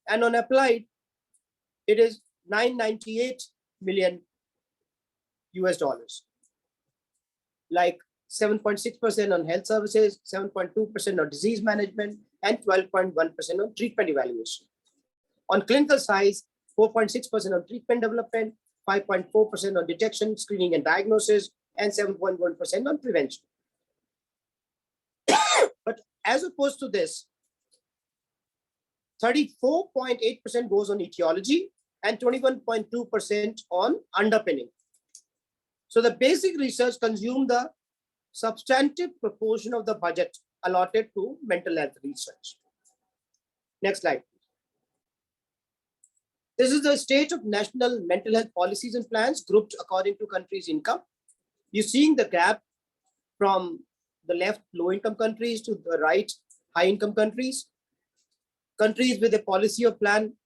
And on applied, it is $998 million. Like 7.6% on health services, 7.2% on disease management, and 12.1% on treatment evaluation. On clinical size, 4.6% on treatment development, 5.4% on detection, screening, and diagnosis, and 7.1% on prevention. But as opposed to this, 34.8% goes on etiology and 21.2% on underpinning. So the basic research consumed the substantive proportion of the budget allotted to mental health research. Next slide. This is the state of national mental health policies and plans grouped according to countries' income. You're seeing the gap from the left, low income countries, to the right, high income countries. Countries with a policy or plan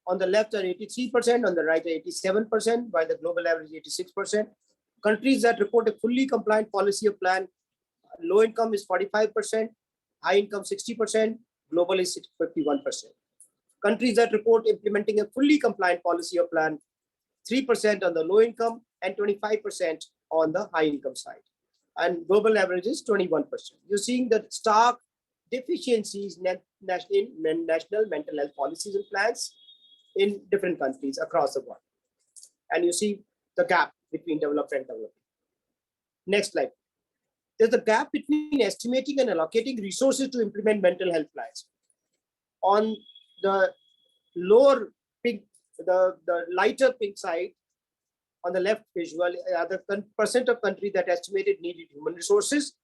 on the left are 83%, on the right are 87%, while the global average is 86%. Countries that report a fully compliant policy or plan, low income is 45%, high income 60%, global is 51%. Countries that report implementing a fully compliant policy or plan, 3% on the low income and 25% on the high income side. And global average is 21%. You're seeing the stark deficiencies in national mental health policies and plans in different countries across the world. And you see the gap between developed and developing. Next slide. There's a gap between estimating and allocating resources to implement mental health plans. On the lower pink, the lighter pink side, on the left visual, are the percent of countries that estimated needed human resources,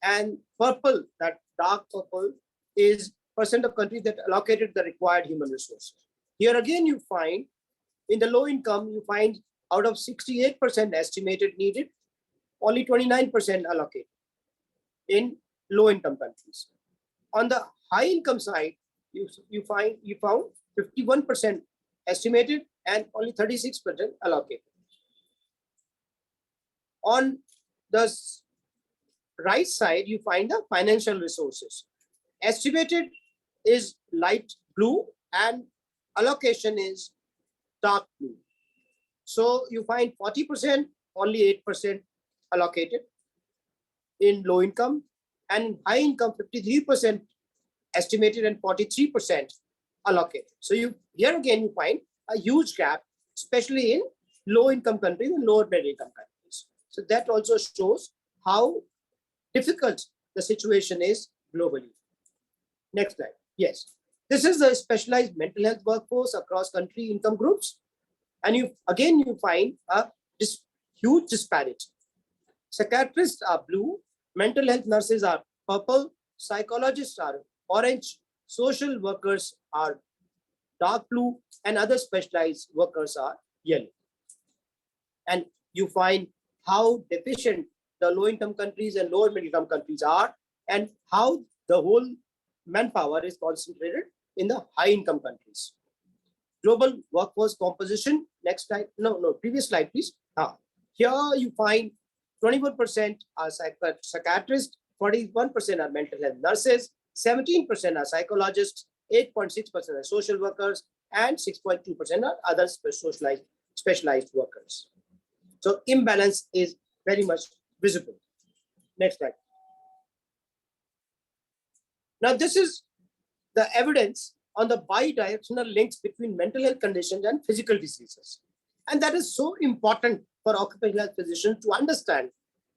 and purple, that dark purple, is percent of countries that allocated the required human resources. Here again, you find in the low income, you find out of 68% estimated needed, only 29% allocated in low income countries. On the high income side, you found 51% estimated and only 36% allocated. On the right side, you find the financial resources. Estimated is light blue and allocation is dark blue. So you find 40%, only 8% allocated in low income, and in high income, 53% estimated and 43% allocated. So here again, you find a huge gap, especially in low income countries and lower middle income countries. So So that also shows how difficult the situation is globally. Next slide. Yes, this is the specialized mental health workforce across country income groups. And you find a huge disparity. Psychiatrists are blue, mental health nurses are purple, psychologists are orange, social workers are dark blue, and other specialized workers are yellow. And you find how deficient the low-income countries and lower middle-income countries are, and how the whole manpower is concentrated in the high-income countries. Global workforce composition. Next slide. No, previous slide, please. Here you find 21% are psychiatrists, 41% are mental health nurses, 17% are psychologists, 8.6% are social workers, and 6.2% are other specialized workers. So imbalance is very much visible. Next slide. Now this is the evidence on the bi-directional links between mental health conditions and physical diseases. And that is so important for occupational health physicians to understand.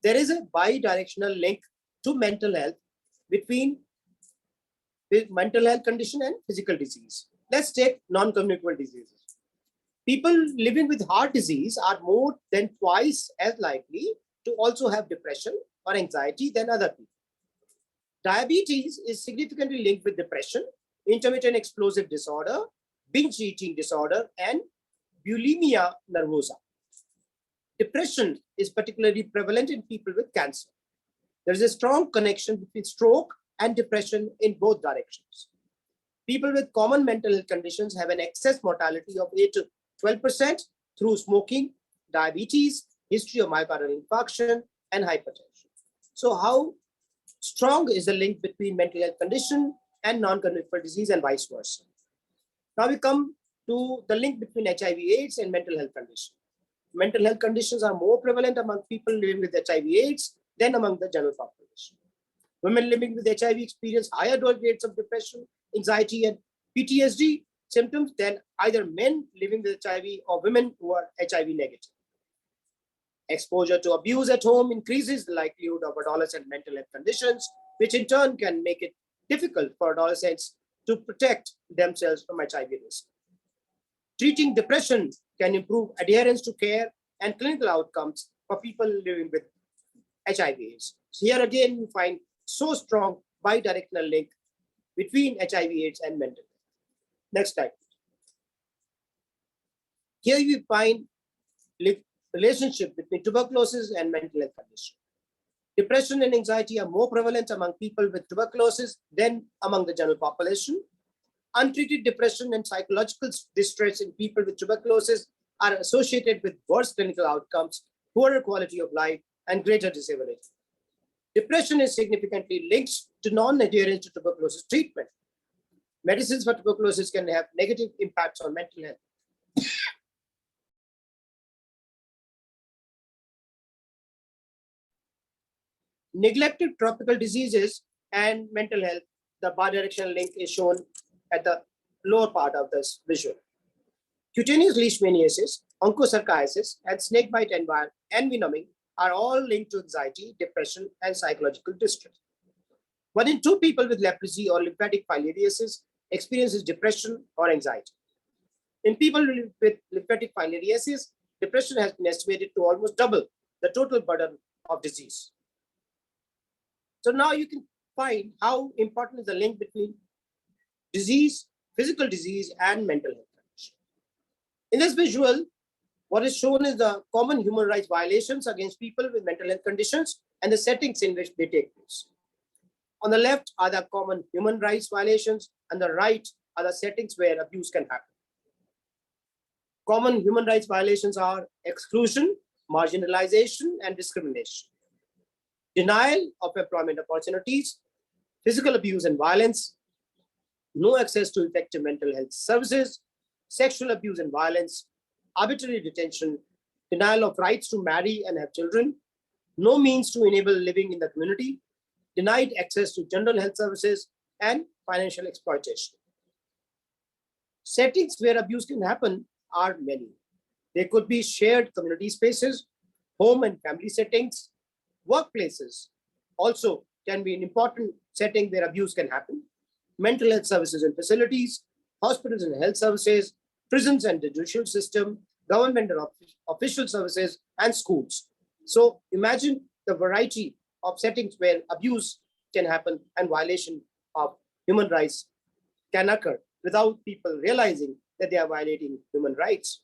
There is a bi-directional link to mental health between mental health condition and physical disease. Let's take non-communicable diseases. People living with heart disease are more than twice as likely to also have depression or anxiety than other people. Diabetes is significantly linked with depression, intermittent explosive disorder, binge eating disorder, and bulimia nervosa. Depression is particularly prevalent in people with cancer. There is a strong connection between stroke and depression in both directions. People with common mental health conditions have an excess mortality of 8 to 12% through smoking, diabetes, history of myocardial infarction, and hypertension. So how strong is the link between mental health condition and non-communicable disease and vice versa? Now we come to the link between HIV/AIDS and mental health conditions. Mental health conditions are more prevalent among people living with HIV/AIDS than among the general population. Women living with HIV experience higher rates of depression, anxiety, and PTSD symptoms than either men living with HIV or women who are HIV negative. Exposure to abuse at home increases the likelihood of adolescent mental health conditions, which in turn can make it difficult for adolescents to protect themselves from HIV risk. Treating depression can improve adherence to care and clinical outcomes for people living with HIV/AIDS. So here again, you find so strong bi-directional link between HIV/AIDS and mental health. Next slide. Here you find relationship between tuberculosis and mental health condition. Depression and anxiety are more prevalent among people with tuberculosis than among the general population. Untreated depression and psychological distress in people with tuberculosis are associated with worse clinical outcomes, poorer quality of life, and greater disability. Depression is significantly linked to non-adherence to tuberculosis treatment. Medicines for tuberculosis can have negative impacts on mental health. Neglected tropical diseases and mental health, the bidirectional link is shown at the lower part of this visual. Cutaneous leishmaniasis, onchocerciasis, and snakebite envy numbing are all linked to anxiety, depression, and psychological distress. 1 in 2 people with leprosy or lymphatic filariasis experiences depression or anxiety. In people with lymphatic filariasis, depression has been estimated to almost double the total burden of disease. So now you can find how important is the link between disease, physical disease, and mental health condition. In this visual, what is shown is the common human rights violations against people with mental health conditions and the settings in which they take place. On the left are the common human rights violations, and the right are the settings where abuse can happen. Common human rights violations are exclusion, marginalization, and discrimination, denial of employment opportunities, physical abuse and violence, no access to effective mental health services, sexual abuse and violence, arbitrary detention, denial of rights to marry and have children, no means to enable living in the community, denied access to general health services, and financial exploitation. Settings where abuse can happen are many. They could be shared community spaces, home and family settings. Workplaces also can be an important setting where abuse can happen. Mental health services and facilities, hospitals and health services, prisons and the judicial system, government and official services, and schools. So imagine the variety of settings where abuse can happen and violation of human rights can occur without people realizing that they are violating human rights.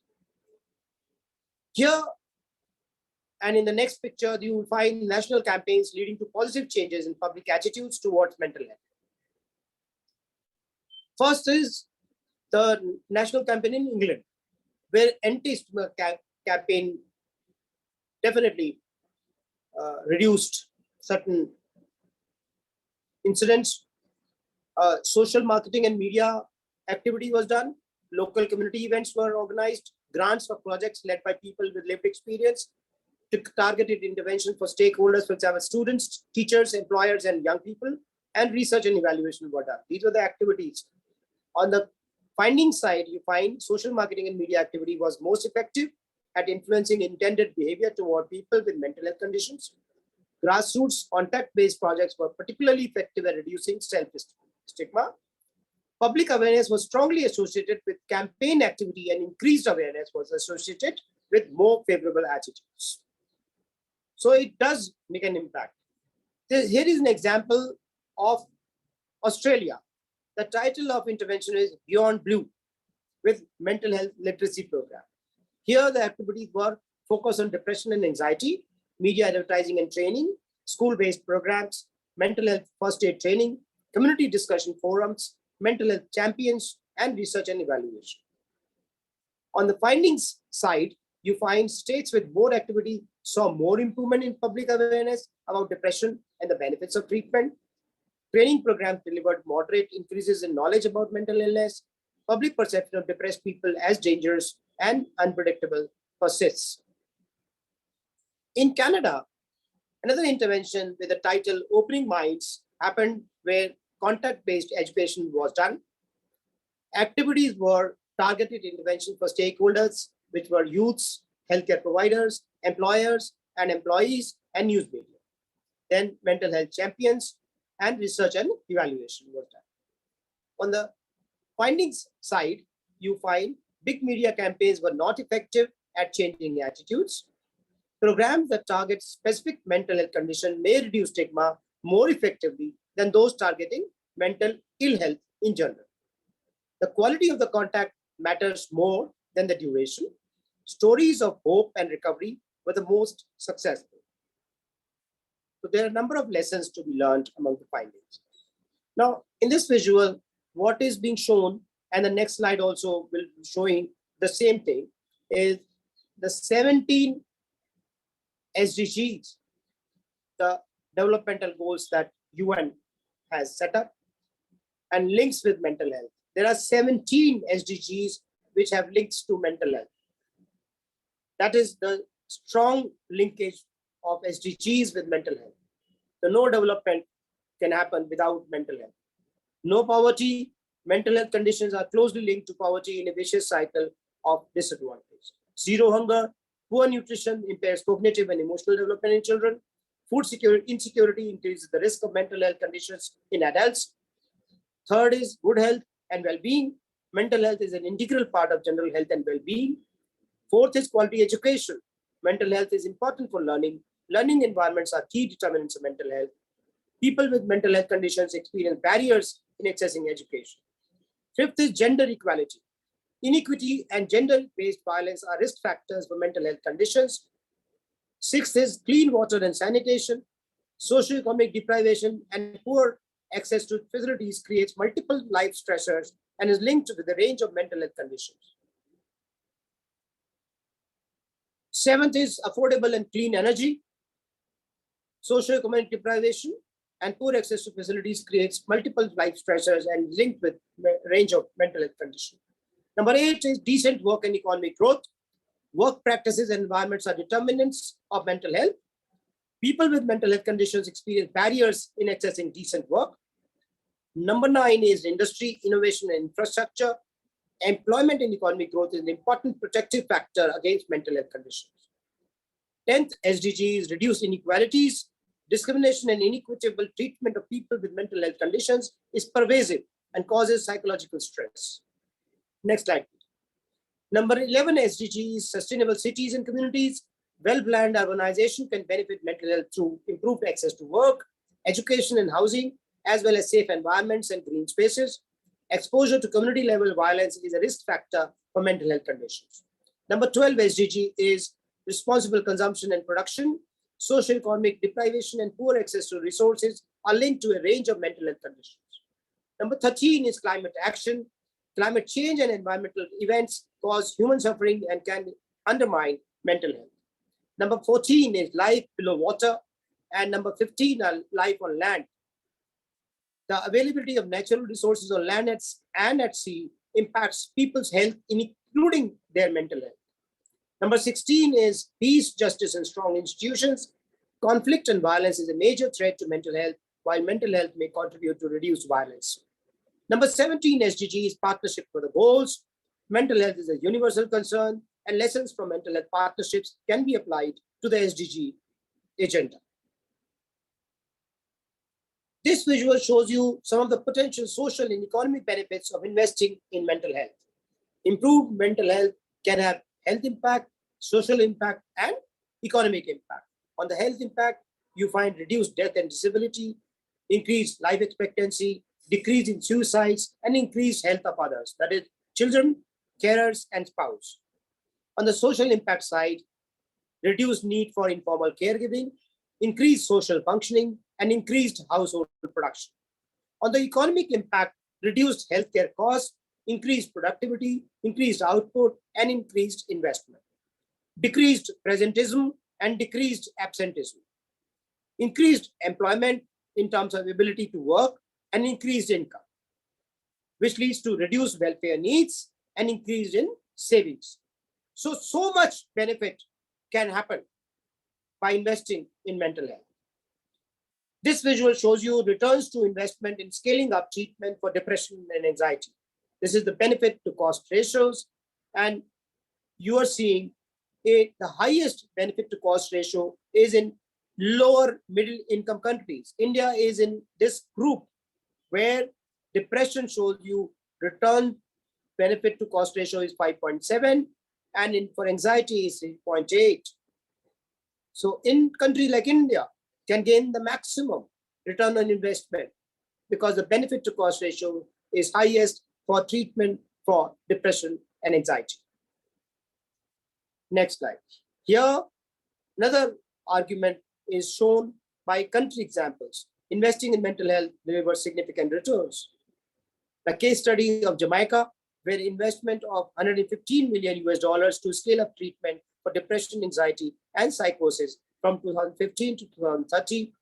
Here and in the next picture, you will find national campaigns leading to positive changes in public attitudes towards mental health. First is the national campaign in England, where anti-stigma campaign definitely reduced certain incidents. Social marketing and media activity was done. Local community events were organized. Grants for projects led by people with lived experience to targeted intervention for stakeholders, for example, students, teachers, employers, and young people, and research and evaluation were done. These were the activities. On the finding side, you find social marketing and media activity was most effective at influencing intended behavior toward people with mental health conditions. Grassroots contact-based projects were particularly effective at reducing self-stigma. Public awareness was strongly associated with campaign activity, and increased awareness was associated with more favorable attitudes. So it does make an impact. Here is an example of Australia. The title of intervention is Beyond Blue with mental health literacy program. Here the activities were focused on depression and anxiety, media advertising and training, school-based programs, mental health first aid training, community discussion forums, mental health champions, and research and evaluation. On the findings side, you find states with more activity saw more improvement in public awareness about depression and the benefits of treatment. Training programs delivered moderate increases in knowledge about mental illness. Public perception of depressed people as dangerous and unpredictable persists. In Canada, another intervention with the title Opening Minds happened where contact-based education was done. Activities were targeted intervention for stakeholders, which were youths, healthcare providers, employers and employees, and news media. Then mental health champions and research and evaluation was done. On the findings side, you find big media campaigns were not effective at changing attitudes. Programs that target specific mental health condition may reduce stigma more effectively than those targeting mental ill health in general. The quality of the contact matters more than the duration. Stories of hope and recovery were the most successful. So there are a number of lessons to be learned among the findings. Now, in this visual, what is being shown, and the next slide also will be showing the same thing, is the 17 SDGs, the developmental goals that UN has set up, and links with mental health. There are 17 SDGs which have links to mental health. That is the strong linkage of SDGs with mental health. So no development can happen without mental health. No poverty, mental health conditions are closely linked to poverty in a vicious cycle of disadvantage. Zero hunger, poor nutrition impairs cognitive and emotional development in children. Food insecurity increases the risk of mental health conditions in adults. Third is good health and well-being. Mental health is an integral part of general health and well-being. Fourth is quality education. Mental health is important for learning. Learning environments are key determinants of mental health. People with mental health conditions experience barriers in accessing education. Fifth is gender equality. Inequity and gender-based violence are risk factors for mental health conditions. Sixth is clean water and sanitation. Socioeconomic deprivation and poor access to facilities creates multiple life stressors and is linked with a range of mental health conditions. Seventh is affordable and clean energy. Socioeconomic deprivation and poor access to facilities creates multiple life stressors and linked with a range of mental health conditions. Number 8 is decent work and economic growth. Work practices and environments are determinants of mental health. People with mental health conditions experience barriers in accessing decent work. Number 9 is industry, innovation, and infrastructure. Employment and economic growth is an important protective factor against mental health conditions. 10th SDG is reduce inequalities. Discrimination and inequitable treatment of people with mental health conditions is pervasive and causes psychological stress. Next slide. Number 11 SDG is sustainable cities and communities. Well-planned urbanization can benefit mental health through improved access to work, education and housing, as well as safe environments and green spaces. Exposure to community-level violence is a risk factor for mental health conditions. Number 12 SDG is responsible consumption and production. Socio-economic deprivation and poor access to resources are linked to a range of mental health conditions. Number 13 is climate action. Climate change and environmental events cause human suffering and can undermine mental health. Number 14 is life below water. And number 15 are life on land. The availability of natural resources on land and at sea impacts people's health, including their mental health. Number 16 is peace, justice, and strong institutions. Conflict and violence is a major threat to mental health, while mental health may contribute to reduced violence. Number 17 SDG is partnership for the goals. Mental health is a universal concern, and lessons from mental health partnerships can be applied to the SDG agenda. This visual shows you some of the potential social and economic benefits of investing in mental health. Improved mental health can have health impact, social impact, and economic impact. On the health impact, you find reduced death and disability, increased life expectancy, decrease in suicides, and increased health of others, that is, children, carers, and spouse. On the social impact side, reduced need for informal caregiving, increased social functioning, and increased household production. On the economic impact, reduced healthcare costs, increased productivity, increased output, and increased investment. Decreased presentism and decreased absenteeism. Increased employment in terms of ability to work and increased income, which leads to reduced welfare needs and increase in savings. So much benefit can happen by investing in mental health. This visual shows you returns to investment in scaling up treatment for depression and anxiety. This is the benefit to cost ratios, and you are seeing the highest benefit to cost ratio is in lower middle income countries. India is in this group where depression shows you return benefit to cost ratio is 5.7, and for anxiety is 3.8. So in countries like India can gain the maximum return on investment because the benefit to cost ratio is highest for treatment for depression and anxiety. Next slide. Here, another argument is shown by country examples. Investing in mental health delivers significant returns. The case study of Jamaica, where investment of $115 million to scale up treatment for depression, anxiety, and psychosis from 2015 to 2030.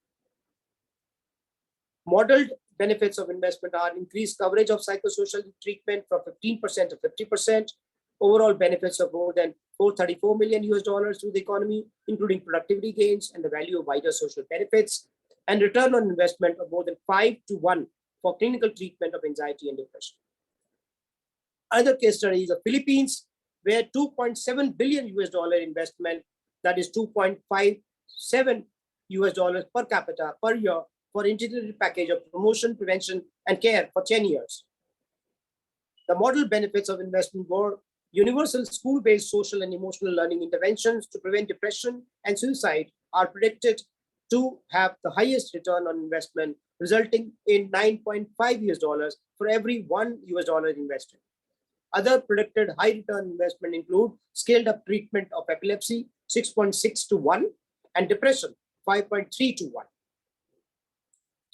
Modeled benefits of investment are increased coverage of psychosocial treatment from 15% to 50%, overall benefits of more than $434 million to the economy, including productivity gains and the value of wider social benefits, and return on investment of more than 5 to 1 for clinical treatment of anxiety and depression. Other case studies of Philippines, where $2.7 billion investment, that is $2.57 per capita per year for integrated package of promotion, prevention, and care for 10 years. The model benefits of investment were universal school-based social and emotional learning interventions to prevent depression and suicide are predicted to have the highest return on investment, resulting in $9.5 for every $1 invested. Other predicted high return investment include scaled up treatment of epilepsy, 6.6 to 1, and depression, 5.3 to 1.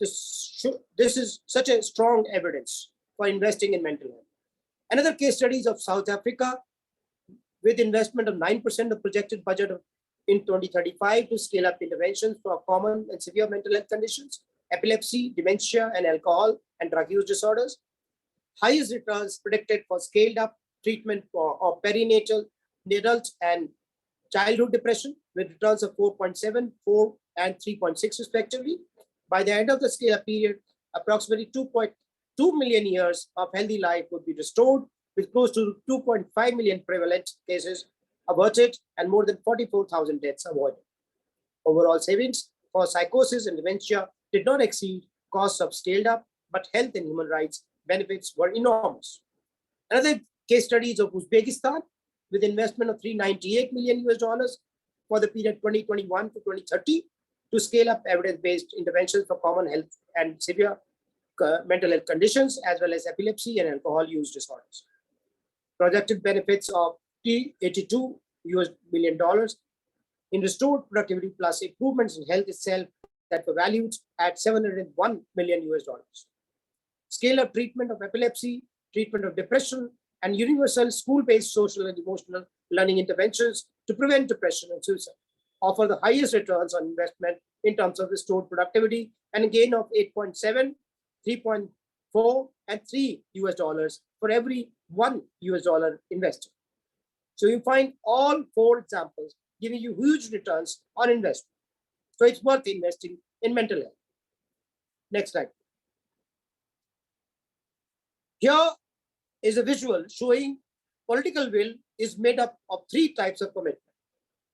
This is such a strong evidence for investing in mental health. Another case study is of South Africa, with investment of 9% of projected budget in 2035 to scale up interventions for common and severe mental health conditions, epilepsy, dementia, and alcohol and drug use disorders. Highest returns predicted for scaled up treatment of perinatal, adult, and childhood depression, with returns of 4.7, 4, and 3.6 respectively. By the end of the scale-up period, approximately 2.2 million years of healthy life would be restored, with close to 2.5 million prevalent cases averted and more than 44,000 deaths avoided. Overall savings for psychosis and dementia did not exceed costs of scaled up, but health and human rights benefits were enormous. Another case study is of Uzbekistan with investment of $398 million for the period 2021 to 2030 to scale up evidence-based interventions for common health and severe mental health conditions, as well as epilepsy and alcohol use disorders. Projected benefits of $82 million in restored productivity plus improvements in health itself that were valued at $701 million. Scale up treatment of epilepsy, treatment of depression, and universal school-based social and emotional learning interventions to prevent depression and suicide offer the highest returns on investment in terms of restored productivity and a gain of 8.7, 3.4, and $3 for every $1 invested. So you find all 4 examples giving you huge returns on investment. So it's worth investing in mental health. Next slide. Here is a visual showing political will is made up of 3 types of commitment.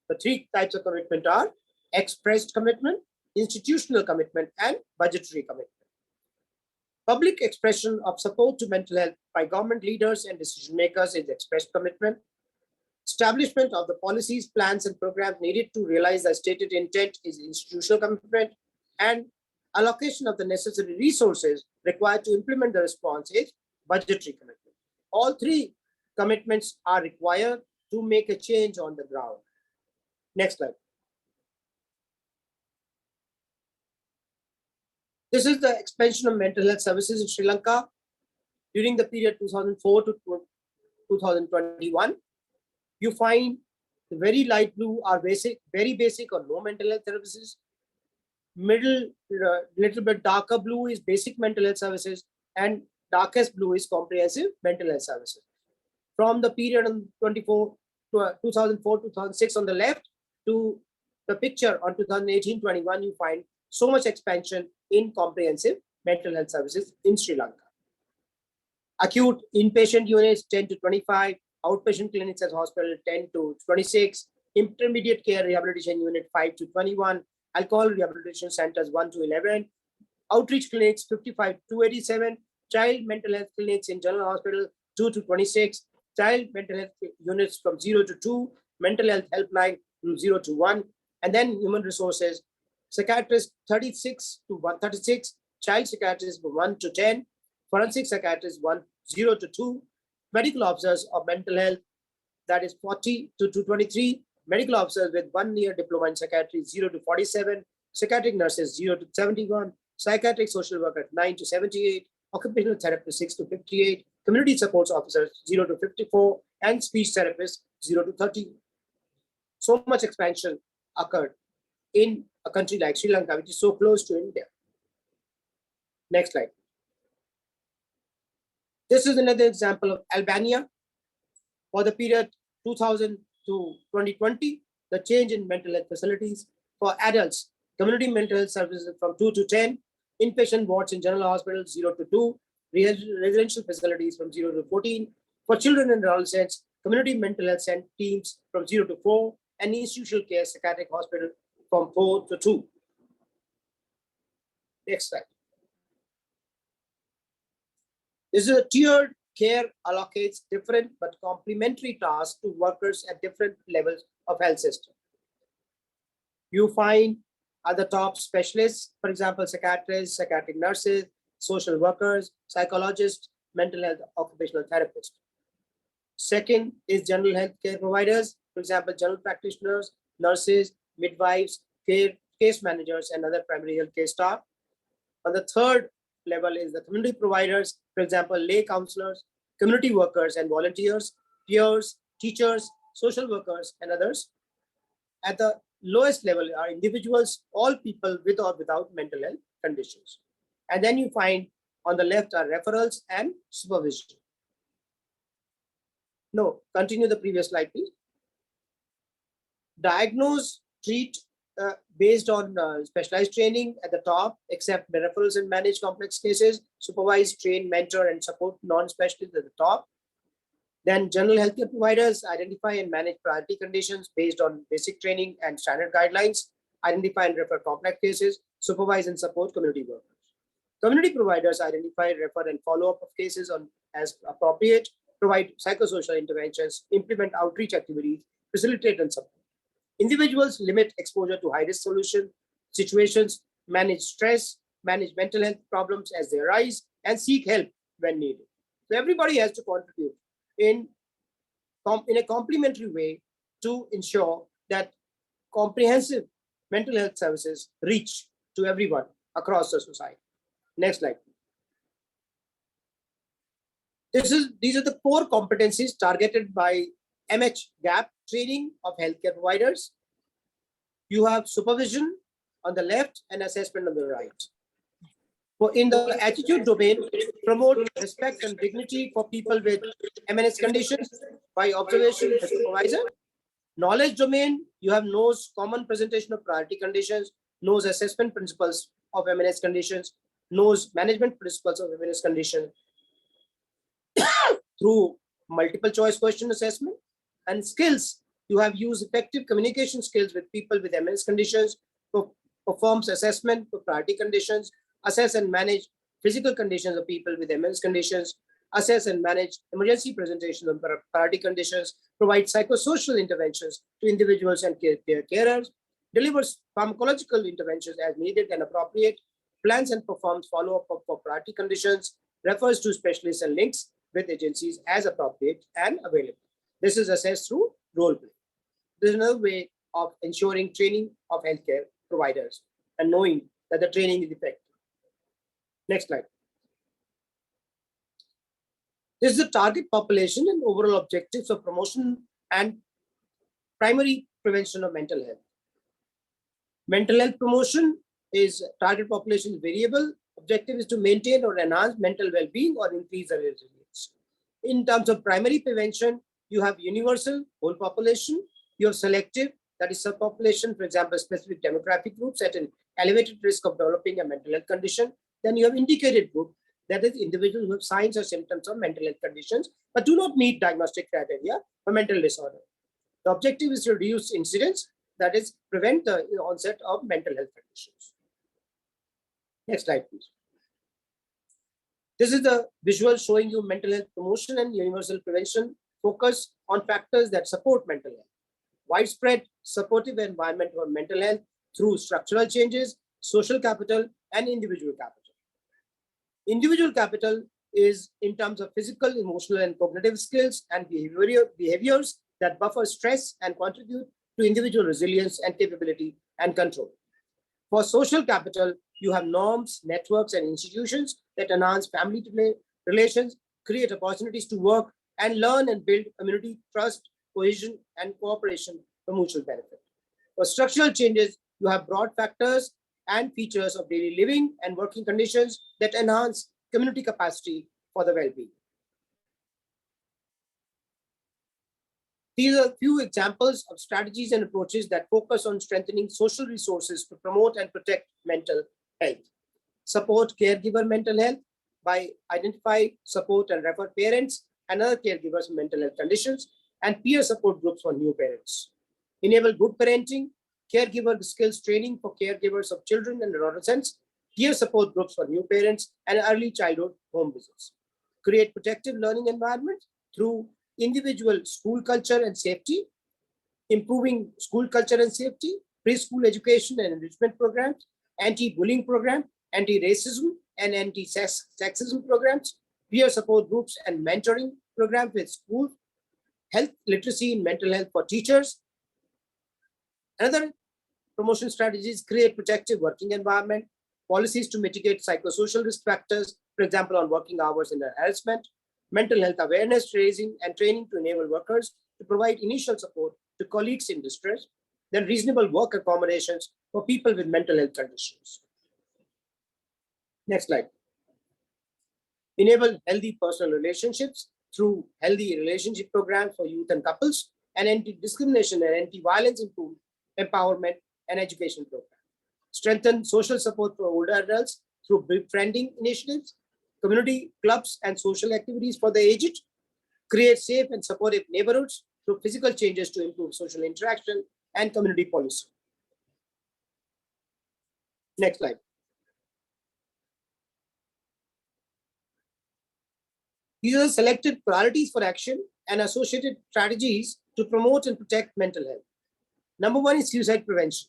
The 3 types of commitment are expressed commitment, institutional commitment, and budgetary commitment. Public expression of support to mental health by government leaders and decision makers is expressed commitment. Establishment of the policies, plans, and programs needed to realize the stated intent is institutional commitment, and allocation of the necessary resources required to implement the response is budgetary commitment. All 3 commitments are required to make a change on the ground. Next slide. This is the expansion of mental health services in Sri Lanka during the period 2004 to 2021. You find the very light blue are basic, very basic or no mental health services. Middle, little bit darker blue is basic mental health services, and darkest blue is comprehensive mental health services. From the period on 2004-2006 on the left to the picture on 2018-21, you find so much expansion in comprehensive mental health services in Sri Lanka. Acute inpatient units 10 to 25, outpatient clinics at hospital 10 to 26, intermediate care rehabilitation unit 5 to 21, alcohol rehabilitation centers 1 to 11, outreach clinics 55 to 87, child mental health clinics in general hospital 2 to 26, child mental health units from 0 to 2, mental health helpline from 0 to 1, and then human resources, psychiatrists 36 to 136, child psychiatrists from 1 to 10, forensic psychiatrists 0 to 2, medical officers of mental health, that is 40 to 223, medical officers with 1 year diploma in psychiatry 0 to 47, psychiatric nurses 0 to 71, psychiatric social workers 9 to 78, occupational therapists 6 to 58, community support officers 0 to 54, and speech therapists 0 to 30. So much expansion occurred in a country like Sri Lanka, which is so close to India. Next slide. This is another example of Albania. For the period 2000 to 2020, the change in mental health facilities for adults, community mental health services from 2 to 10, inpatient wards in general hospitals 0 to 2, residential facilities from 0 to 14, for children and adolescents, community mental health teams from 0 to 4, and institutional care psychiatric hospital from 4 to 2. Next slide. This is a tiered care allocates different but complementary tasks to workers at different levels of health system. You find at the top specialists, for example, psychiatrists, psychiatric nurses, social workers, psychologists, mental health occupational therapists. Second is general health care providers, for example, general practitioners, nurses, midwives, case managers, and other primary health care staff. On the third level is the community providers, for example, lay counselors, community workers and volunteers, peers, teachers, social workers, and others. At the lowest level are individuals, all people with or without mental health conditions. And then you find on the left are referrals and supervision. No, continue the previous slide, please. Diagnose, treat based on specialized training at the top, accept referrals and manage complex cases, supervise, train, mentor, and support non-specialists at the top. Then general healthcare providers identify and manage priority conditions based on basic training and standard guidelines, identify and refer complex cases, supervise and support community workers. Community providers identify, refer, and follow up of cases on as appropriate, provide psychosocial interventions, implement outreach activities, facilitate and support. Individuals limit exposure to high-risk situations, manage stress, manage mental health problems as they arise, and seek help when needed. So everybody has to contribute in a complementary way to ensure that comprehensive mental health services reach to everyone across the society. Next slide. These are the core competencies targeted by MHGAP training of healthcare providers. You have supervision on the left and assessment on the right. In the attitude domain, promote respect and dignity for people with MNS conditions by observation and supervisor. Knowledge domain, you have knows common presentation of priority conditions, knows assessment principles of MNS conditions, knows management principles of MNS condition through multiple choice question assessment. And skills, you have used effective communication skills with people with MNS conditions, performs assessment for priority conditions, assess and manage physical conditions of people with MNS conditions, assess and manage emergency presentations of priority conditions, provide psychosocial interventions to individuals and carers, delivers pharmacological interventions as needed and appropriate, plans and performs follow-up for priority conditions, refers to specialists and links with agencies as appropriate and available. This is assessed through role play. This is another way of ensuring training of healthcare providers and knowing that the training is effective. Next slide. This is the target population and overall objectives of promotion and primary prevention of mental health. Mental health promotion is target population variable. Objective is to maintain or enhance mental well-being or increase the resilience. In terms of primary prevention, you have universal, whole population. You have selective, that is subpopulation, for example, specific demographic groups at an elevated risk of developing a mental health condition. Then you have indicated group, that is individuals who have signs or symptoms of mental health conditions, but do not meet diagnostic criteria for mental disorder. The objective is to reduce incidence, that is prevent the onset of mental health conditions. Next slide, please. This is the visual showing you mental health promotion and universal prevention focus on factors that support mental health. Widespread supportive environment for mental health through structural changes, social capital, and individual capital. Individual capital is in terms of physical, emotional, and cognitive skills and behaviors that buffer stress and contribute to individual resilience and capability and control. For social capital, you have norms, networks, and institutions that enhance family relations, create opportunities to work and learn and build community trust, cohesion, and cooperation for mutual benefit. For structural changes, you have broad factors and features of daily living and working conditions that enhance community capacity for the well-being. These are a few examples of strategies and approaches that focus on strengthening social resources to promote and protect mental health. Support caregiver mental health by identify, support, and refer parents and other caregivers with mental health conditions, and peer support groups for new parents. Enable good parenting, caregiver skills training for caregivers of children and adolescents, peer support groups for new parents, and early childhood home visits. Create protective learning environments through individual school culture and safety, improving school culture and safety, preschool education and enrichment programs, anti-bullying program, anti-racism and anti-sexism programs, peer support groups and mentoring programs with schools, health literacy in mental health for teachers. Another promotion strategies create protective working environment, policies to mitigate psychosocial risk factors, for example, on working hours and harassment, mental health awareness raising and training to enable workers to provide initial support to colleagues in distress, then reasonable work accommodations for people with mental health conditions. Next slide. Enable healthy personal relationships through healthy relationship programs for youth and couples, and anti-discrimination and anti-violence empowerment and education programs. Strengthen social support for older adults through befriending initiatives, community clubs, and social activities for the aged. create safe and supportive neighborhoods through physical changes to improve social interaction and community policy. Next slide. These are selected priorities for action and associated strategies to promote and protect mental health. Number one is suicide prevention.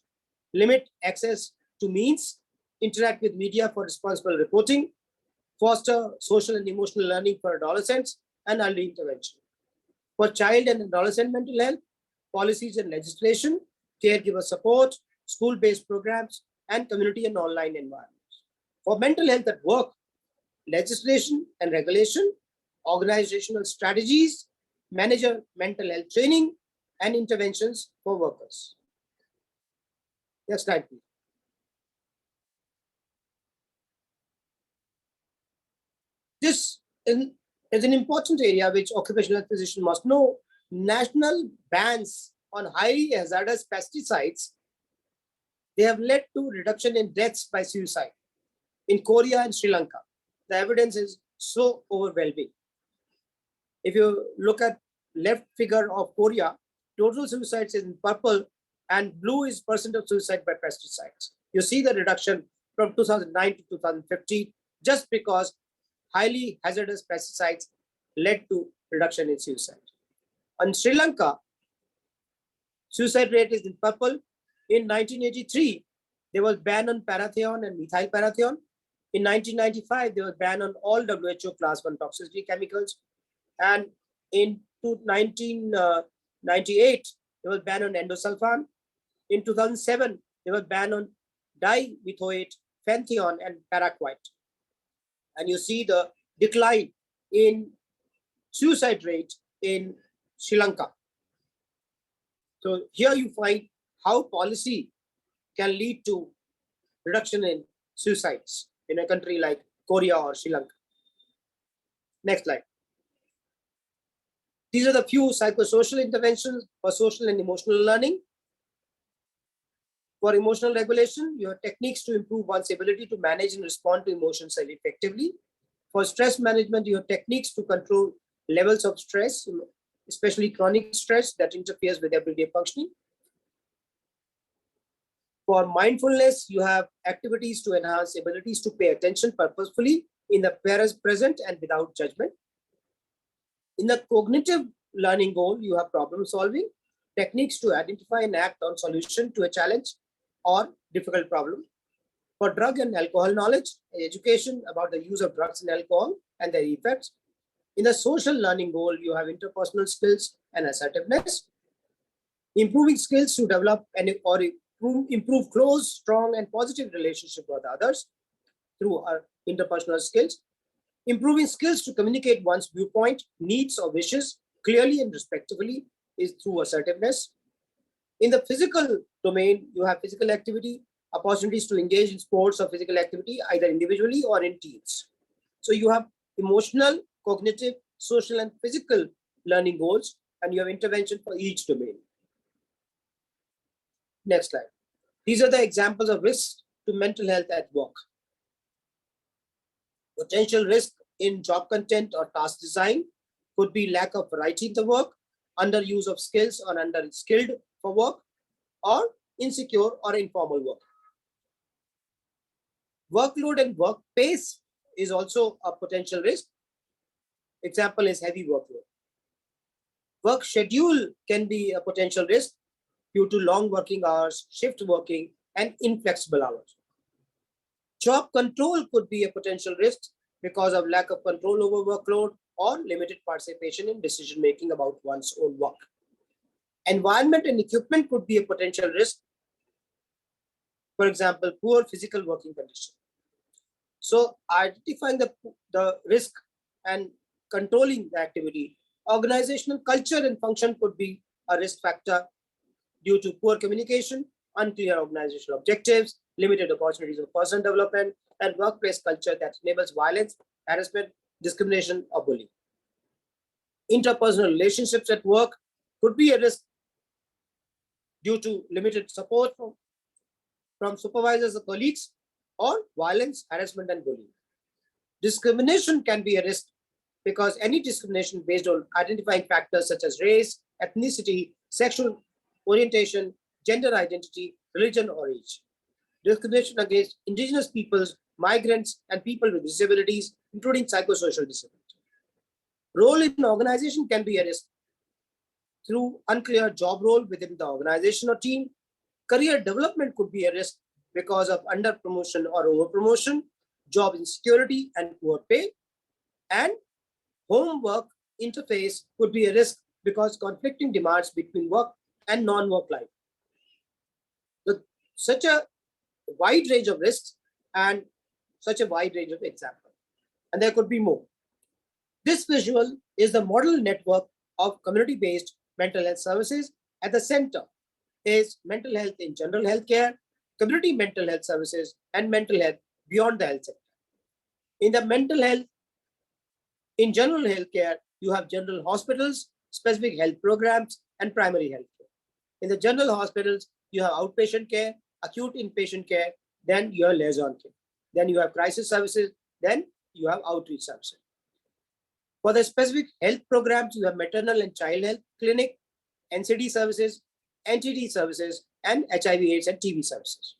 Limit access to means, interact with media for responsible reporting, foster social and emotional learning for adolescents, and early intervention. For child and adolescent mental health, policies and legislation, caregiver support, school-based programs, and community and online environments. For mental health at work, legislation and regulation, organizational strategies, manager mental health training, and interventions for workers. Next slide, please. This is an important area which occupational health physicians must know. National bans on highly hazardous pesticides, they have led to reduction in deaths by suicide in Korea and Sri Lanka. The evidence is so overwhelming. If you look at left figure of Korea, total suicides is in purple and blue is percent of suicide by pesticides. You see the reduction from 2009 to 2015 just because highly hazardous pesticides led to reduction in suicide. In Sri Lanka, suicide rate is in purple. In 1983, there was ban on parathion and methyl parathion. In 1995, there was ban on all WHO class 1 toxicity chemicals. And in 1998, there was ban on endosulfan. In 2007, there was ban on dimethoate, phentheon, and paraquat. And you see the decline in suicide rate in Sri Lanka. So here you find how policy can lead to reduction in suicides in a country like Korea or Sri Lanka. Next slide. These are the few psychosocial interventions for social and emotional learning. For emotional regulation, you have techniques to improve one's ability to manage and respond to emotions effectively. For stress management, you have techniques to control levels of stress, especially chronic stress that interferes with everyday functioning. For mindfulness, you have activities to enhance abilities to pay attention purposefully in the present and without judgment. In the cognitive learning goal, you have problem solving, techniques to identify and act on solution to a challenge or difficult problem. For drug and alcohol knowledge, education about the use of drugs and alcohol and their effects. In the social learning goal, you have interpersonal skills and assertiveness. Improving skills to develop or improve close, strong, and positive relationship with others through our interpersonal skills. Improving skills to communicate one's viewpoint, needs, or wishes clearly and respectfully is through assertiveness. In the physical domain, you have physical activity, opportunities to engage in sports or physical activity, either individually or in teams. So you have emotional, cognitive, social, and physical learning goals, and you have intervention for each domain. Next slide. These are the examples of risks to mental health at work. Potential risk in job content or task design could be lack of variety in the work, underuse of skills or under-skilled for work, or insecure or informal work. Workload and work pace is also a potential risk. Example is heavy workload. Work schedule can be a potential risk due to long working hours, shift working, and inflexible hours. Job control could be a potential risk because of lack of control over workload or limited participation in decision-making about one's own work. Environment and equipment could be a potential risk. For example, poor physical working condition. So identifying the risk and controlling the activity, organizational culture and function could be a risk factor due to poor communication, unclear organizational objectives, limited opportunities of personal development, and workplace culture that enables violence, harassment, discrimination, or bullying. Interpersonal relationships at work could be a risk due to limited support from supervisors or colleagues, or violence, harassment, and bullying. Discrimination can be a risk because any discrimination based on identifying factors such as race, ethnicity, sexual orientation, gender identity, religion, or age. Discrimination against indigenous peoples, migrants, and people with disabilities, including psychosocial disability. Role in organization can be a risk through unclear job role within the organization or team. Career development could be a risk because of under promotion or over promotion, job insecurity and poor pay, and homework interface could be a risk because conflicting demands between work and non-work life. Such a wide range of risks and such a wide range of examples, and there could be more. This visual is the model network of community-based mental health services. At the center is mental health in general healthcare, community mental health services, and mental health beyond the health sector. In the mental health, in general healthcare, you have general hospitals, specific health programs, and primary health care. In the general hospitals, you have outpatient care, acute inpatient care, then you have liaison care. Then you have crisis services, then you have outreach services. For the specific health programs, you have maternal and child health clinic, NCD services, NTD services, and HIV/AIDS and TB services.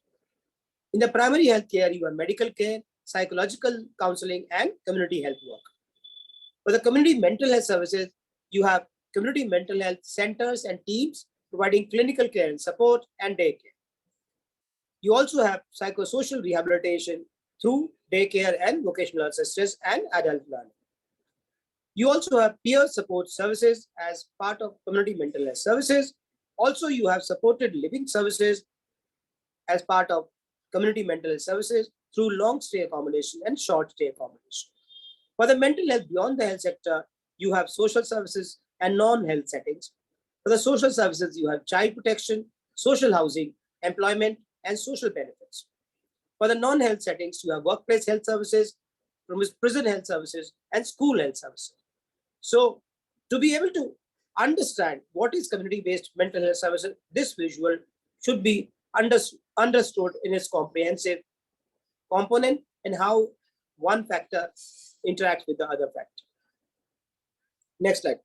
In the primary health care, you have medical care, psychological counseling, and community health work. For the community mental health services, you have community mental health centers and teams providing clinical care and support and daycare. You also have psychosocial rehabilitation through daycare and vocational assistance and adult learning. You also have peer support services as part of community mental health services. Also, you have supported living services as part of community mental health services through long stay accommodation and short stay accommodation. For the mental health beyond the health sector, you have social services and non-health settings. For the social services, you have child protection, social housing, employment, and social benefits. For the non-health settings, you have workplace health services, prison health services, and school health services. So to be able to understand what is community-based mental health services, this visual should be understood in its comprehensive component and how one factor interacts with the other factor. Next slide.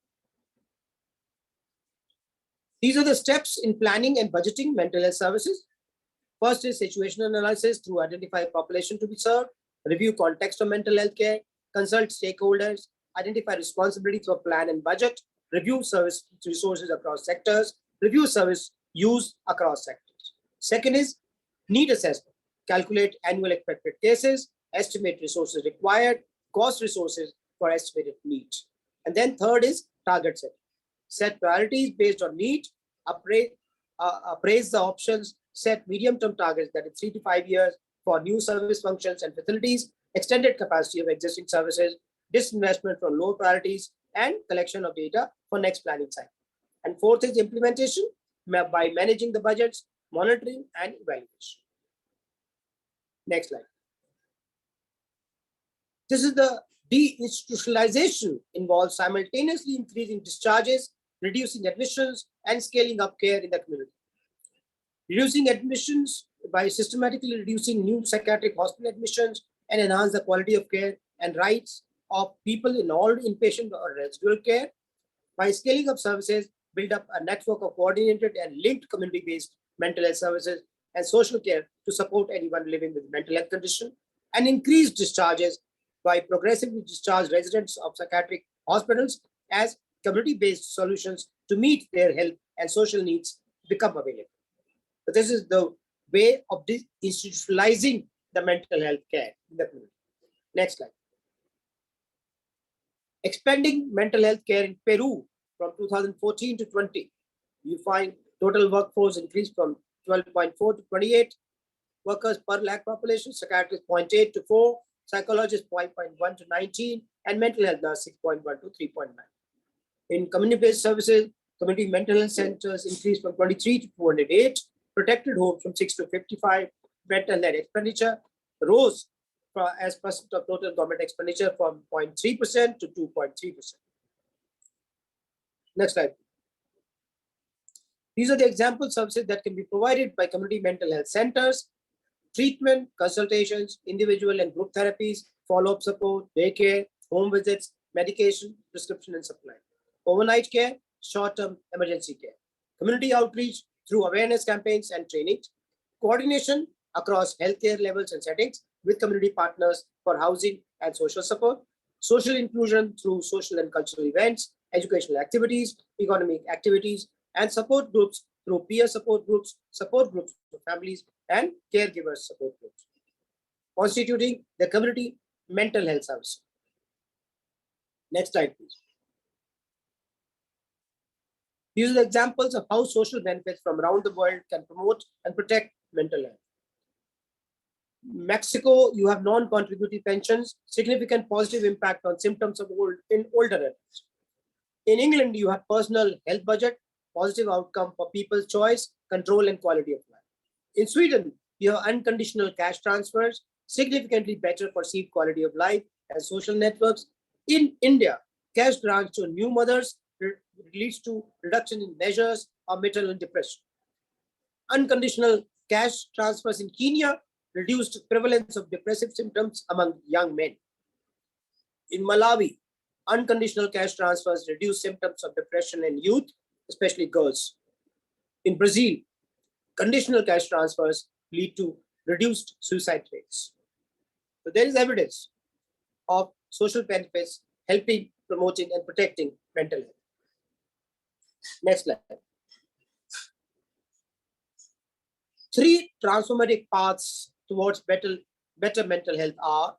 These are the steps in planning and budgeting mental health services. First is situational analysis through identify population to be served, review context of mental health care, consult stakeholders, identify responsibilities for plan and budget, review service resources across sectors, review service use across sectors. Second is need assessment, calculate annual expected cases, estimate resources required, cost resources for estimated needs. And then third is target setting. Set priorities based on need, appraise the options, set medium-term targets, that is 3 to 5 years for new service functions and facilities, extended capacity of existing services, disinvestment from low priorities, and collection of data for next planning cycle. And fourth is implementation by managing the budgets, monitoring, and evaluation. Next slide. This is the deinstitutionalization involves simultaneously increasing discharges, reducing admissions, and scaling up care in the community. Reducing admissions by systematically reducing new psychiatric hospital admissions and enhance the quality of care and rights of people in all inpatient or residual care. By scaling up services, build up a network of coordinated and linked community-based mental health services and social care to support anyone living with mental health condition, and increase discharges by progressively discharge residents of psychiatric hospitals as community-based solutions to meet their health and social needs become available. So this is the way of institutionalizing the mental health care in the community. Next slide. Expanding mental health care in Peru from 2014 to 20. You find total workforce increased from 12.4 to 28 workers per lakh population, psychiatrists 0.8 to 4, psychologists 5.1 to 19, and mental health nurse 6.1 to 3.9. In community-based services, community mental health centers increased from 23 to 208, protected homes from 6 to 55, mental health expenditure rose as percent of total government expenditure from 0.3% to 2.3%. Next slide. These are the example services that can be provided by community mental health centers: treatment, consultations, individual and group therapies, follow-up support, daycare, home visits, medication, prescription and supply. Overnight care, short-term emergency care. Community outreach through awareness campaigns and trainings. Coordination across healthcare levels and settings with community partners for housing and social support. Social inclusion through social and cultural events, educational activities, economic activities, and support groups through peer support groups for families, and caregivers support groups. Constituting the community mental health service. Next slide, please. These are the examples of how social benefits from around the world can promote and protect mental health. Mexico, you have non-contributory pensions, significant positive impact on symptoms of older adults. In England, you have personal health budget, positive outcome for people's choice, control and quality of life. In Sweden, you have unconditional cash transfers, significantly better perceived quality of life and social networks. In India, cash grants to new mothers leads to reduction in measures of maternal depression. Unconditional cash transfers in Kenya reduced prevalence of depressive symptoms among young men. In Malawi, unconditional cash transfers reduce symptoms of depression in youth, especially girls. In Brazil, conditional cash transfers lead to reduced suicide rates. So there is evidence of social benefits helping, promoting, and protecting mental health. Next slide. 3 transformative paths towards better mental health are: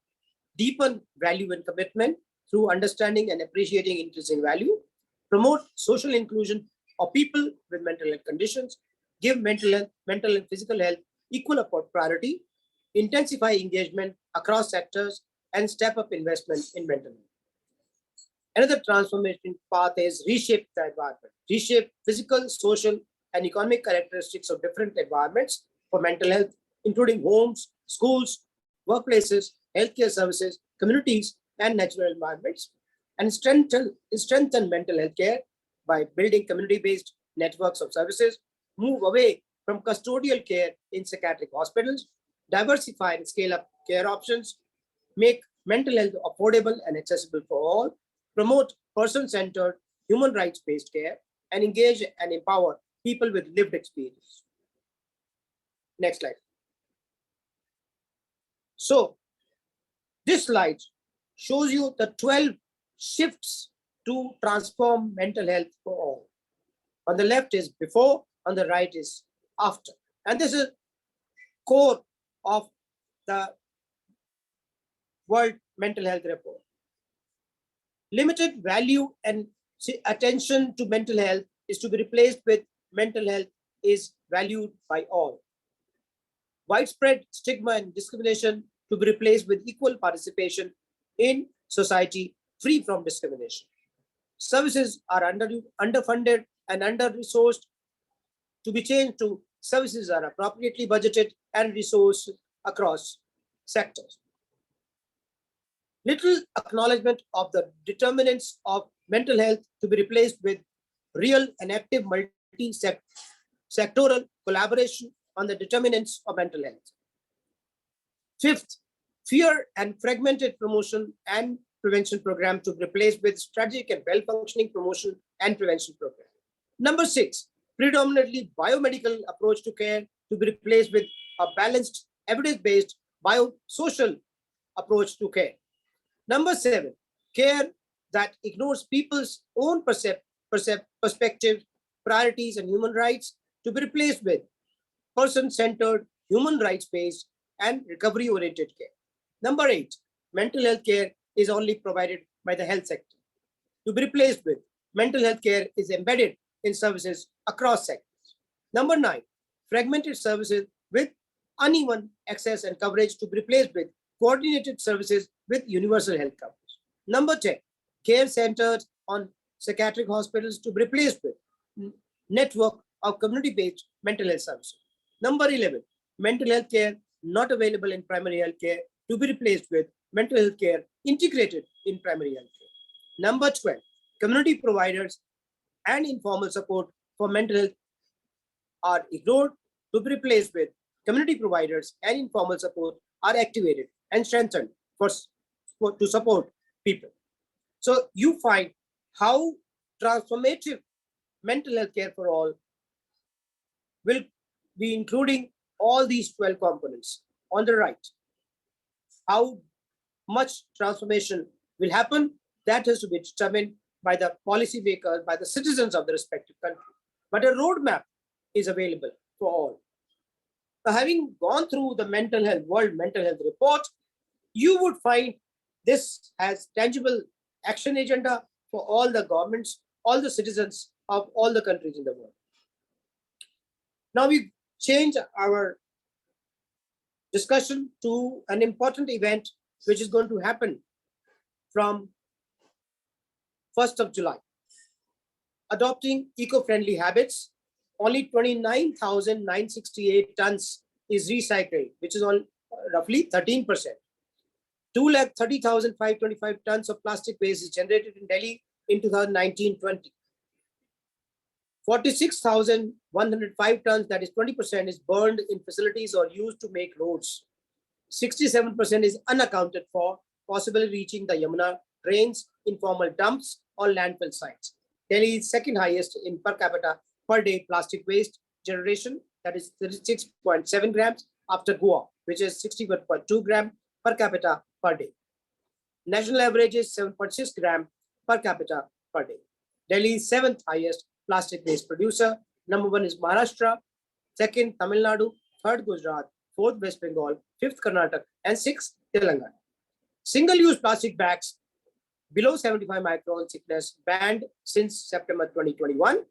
deepen value and commitment through understanding and appreciating intrinsic value, promote social inclusion of people with mental health conditions, give mental and physical health equal priority, intensify engagement across sectors, and step up investment in mental health. Another transformation path is reshape the environment, reshape physical, social, and economic characteristics of different environments for mental health, including homes, schools, workplaces, healthcare services, communities, and natural environments, and strengthen mental health care by building community-based networks of services, move away from custodial care in psychiatric hospitals, diversify and scale up care options, make mental health affordable and accessible for all, promote person-centered, human rights-based care, and engage and empower people with lived experience. Next slide. So, this slide shows you the 12 shifts to transform mental health for all. On the left is before, on the right is after. And this is core of the World Mental Health Report. Limited value and attention to mental health is to be replaced with mental health is valued by all. Widespread stigma and discrimination to be replaced with equal participation in society free from discrimination. Services are underfunded and under-resourced to be changed to services are appropriately budgeted and resourced across sectors. Little acknowledgement of the determinants of mental health to be replaced with real and active multi-sectoral collaboration on the determinants of mental health. Fifth, fear and fragmented promotion and prevention program to be replaced with strategic and well-functioning promotion and prevention program. Number 6, predominantly biomedical approach to care to be replaced with a balanced, evidence-based biosocial approach to care. Number 7, care that ignores people's own perspective, priorities, and human rights to be replaced with person-centered, human rights-based, and recovery-oriented care. Number 8, mental health care is only provided by the health sector. To be replaced with mental health care is embedded in services across sectors. Number 9, fragmented services with uneven access and coverage to be replaced with coordinated services with universal health coverage. Number 10, care centered on psychiatric hospitals to be replaced with network of community-based mental health services. Number 11, mental health care not available in primary health care to be replaced with mental health care integrated in primary health care. Number 12, community providers and informal support for mental health are ignored to be replaced with community providers and informal support are activated and strengthened to support people. So you find how transformative mental health care for all will be including all these 12 components. On the right, how much transformation will happen, that has to be determined by the policymakers, by the citizens of the respective country. But a roadmap is available for all. So having gone through the mental health, World Mental Health Report, you would find this has tangible action agenda for all the governments, all the citizens of all the countries in the world. Now we change our discussion to an important event which is going to happen from 1st of July. Adopting eco-friendly habits, only 29,968 tons is recycled, which is on roughly 13%. 230,525 tons of plastic waste is generated in Delhi in 2019-20. 46,105 tons, that is 20%, is burned in facilities or used to make roads. 67% is unaccounted for, possibly reaching the Yamuna drains, informal dumps, or landfill sites. Delhi is second highest in per capita per day plastic waste generation, that is 36.7 grams, after Goa, which is 61.2 gram per capita per day. National average is 7.6 gram per capita per day. Delhi is seventh highest plastic waste producer. Number one is Maharashtra, second Tamil Nadu, third Gujarat, fourth West Bengal, fifth Karnataka, and sixth Telangana. Single-use plastic bags below 75 micron thickness banned since September 2021.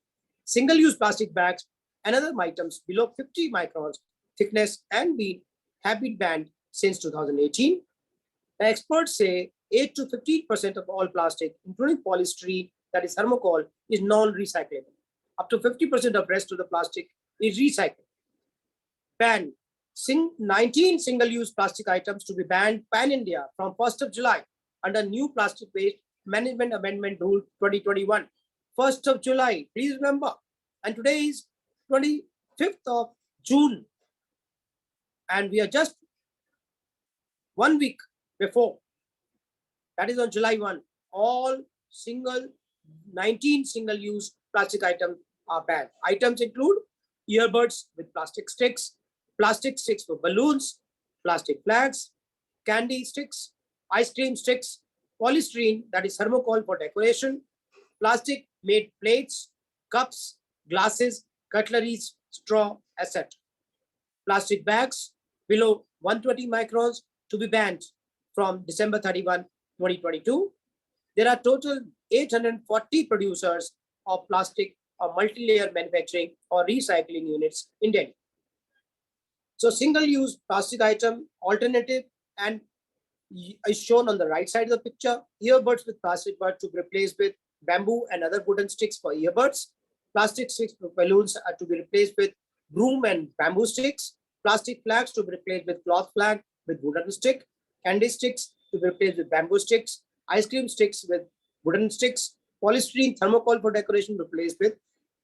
Single-use plastic bags and other items below 50 microns thickness have been banned since 2018. The experts say 8 to 15% of all plastic, including polystyrene, that is thermocol, is non-recyclable. Up to 50% of rest of the plastic is recycled. Ban 19 single-use plastic items to be banned pan-India from 1st of July under new Plastic Waste Management Amendment Rule 2021. 1st of July, please remember. And today is 25th of June. And we are just 1 week before. That is on July 1. All 19 single-use plastic items are banned. Items include earbuds with plastic sticks for balloons, plastic flags, candy sticks, ice cream sticks, polystyrene, that is thermocol for decoration, plastic made plates, cups, glasses, cutleries, straw, etc. Plastic bags below 120 microns to be banned from December 31, 2022. There are total 840 producers of plastic or multi-layer manufacturing or recycling units in Delhi. So single-use plastic item alternative and is shown on the right side of the picture. Earbuds with plastic buds to be replaced with bamboo and other wooden sticks for earbuds. Plastic sticks for balloons are to be replaced with broom and bamboo sticks. Plastic flags to be replaced with cloth flag with wooden stick. Candy sticks to be replaced with bamboo sticks. Ice cream sticks with wooden sticks. Polystyrene thermocol for decoration replaced with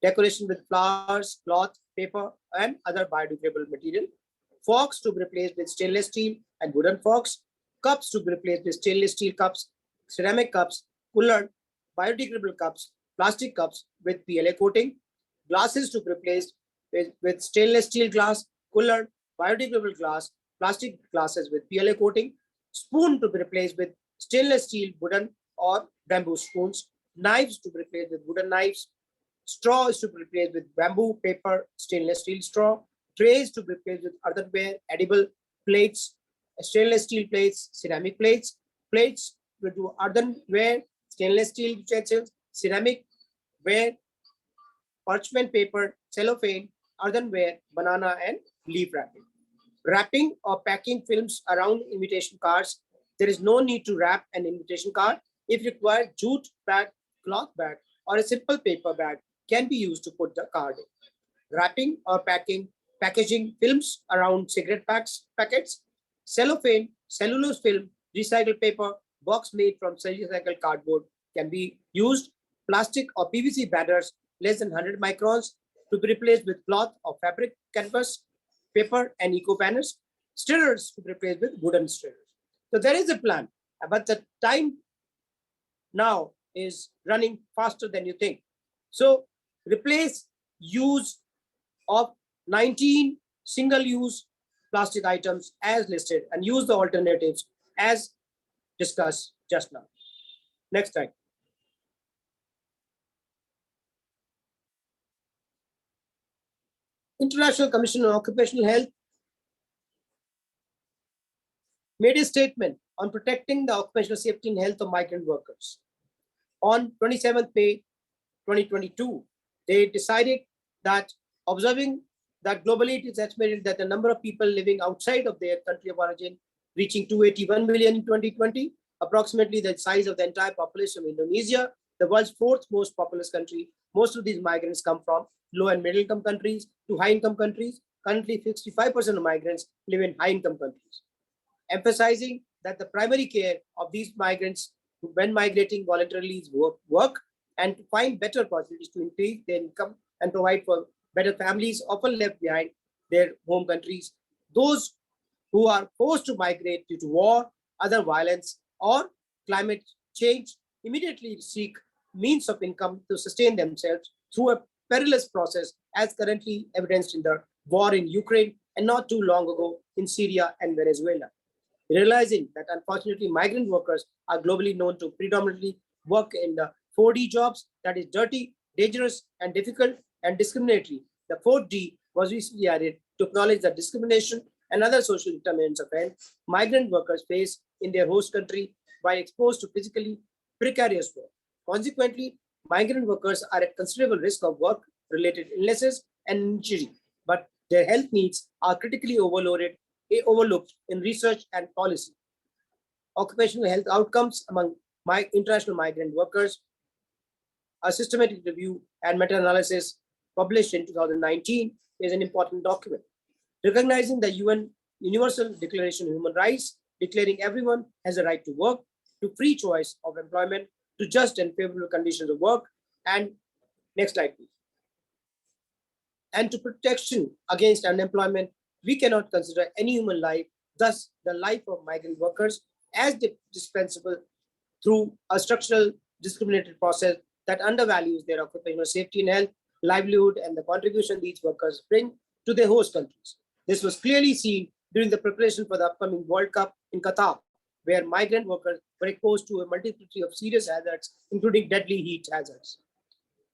decoration with flowers, cloth, paper, and other biodegradable material. Forks to be replaced with stainless steel and wooden forks. Cups to be replaced with stainless steel cups, ceramic cups, cooler, biodegradable cups, plastic cups with PLA coating. Glasses to be replaced with stainless steel glass, cooler, biodegradable glass, plastic glasses with PLA coating. Spoon to be replaced with stainless steel, wooden, or bamboo spoons. Knives to be replaced with wooden knives. Straw is to be replaced with bamboo, paper, stainless steel straw. Trays to be replaced with earthenware, edible plates, stainless steel plates, ceramic plates. Plates with earthenware, stainless steel utensils, ceramic ware, parchment paper, cellophane, earthenware, banana, and leaf wrapping. Wrapping or packing films around invitation cards. There is no need to wrap an invitation card. If required, jute bag, cloth bag, or a simple paper bag can be used to put the card in. Wrapping or packaging films around cigarette packets, cellophane, cellulose film, recycled paper, box made from recycled cardboard can be used. Plastic or PVC banners less than 100 microns to be replaced with cloth or fabric canvas, paper, and eco banners. Stirrers to be replaced with wooden stirrers. So there is a plan, but the time now is running faster than you think. So replace use of 19 single-use plastic items as listed and use the alternatives as discussed just now. Next slide. International Commission on Occupational Health made a statement on protecting the occupational safety and health of migrant workers. On 27th May 2022, they decided that observing that globally it is estimated that the number of people living outside of their country of origin reaching 281 million in 2020, approximately the size of the entire population of Indonesia, the world's fourth most populous country. Most of these migrants come from low and middle income countries to high income countries. Currently, 65% of migrants live in high income countries. Emphasizing that the primary care of these migrants when migrating voluntarily is work and to find better opportunities to increase their income and provide for better families often left behind their home countries. Those who are forced to migrate due to war, other violence, or climate change immediately seek means of income to sustain themselves through a perilous process, as currently evidenced in the war in Ukraine and not too long ago in Syria and Venezuela. Realizing that unfortunately migrant workers are globally known to predominantly work in the 4D jobs, that is dirty, dangerous, and difficult and discriminatory. The 4D was recently added to acknowledge the discrimination and other social determinants of health migrant workers face in their host country while exposed to physically precarious work. Consequently, migrant workers are at considerable risk of work-related illnesses and injury, but their health needs are critically overlooked in research and policy. Occupational health outcomes among international migrant workers, a systematic review and meta-analysis published in 2019 is an important document. Recognizing the UN Universal Declaration of Human Rights, declaring everyone has a right to work, to free choice of employment, to just and favorable conditions of work, and next slide, please. And to protection against unemployment, we cannot consider any human life, thus the life of migrant workers, as dispensable through a structural discriminatory process that undervalues their occupational safety and health, livelihood, and the contribution these workers bring to their host countries. This was clearly seen during the preparation for the upcoming World Cup in Qatar, where migrant workers were exposed to a multiplicity of serious hazards, including deadly heat hazards,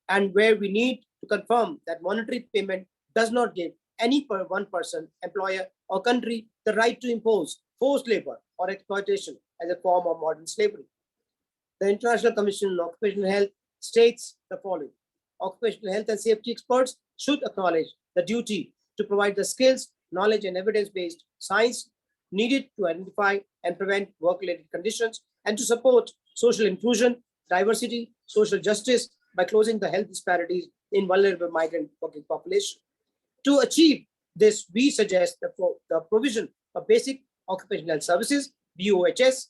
and where we need to confirm that monetary payment does not give any one person, employer, or country the right to impose forced labor or exploitation as a form of modern slavery. The International Commission on Occupational Health states the following: occupational health and safety experts should acknowledge the duty to provide the skills, knowledge, and evidence-based science needed to identify and prevent work-related conditions and to support social inclusion, diversity, social justice by closing the health disparities in vulnerable migrant working population. To achieve this, we suggest the provision of basic occupational health services, BOHS,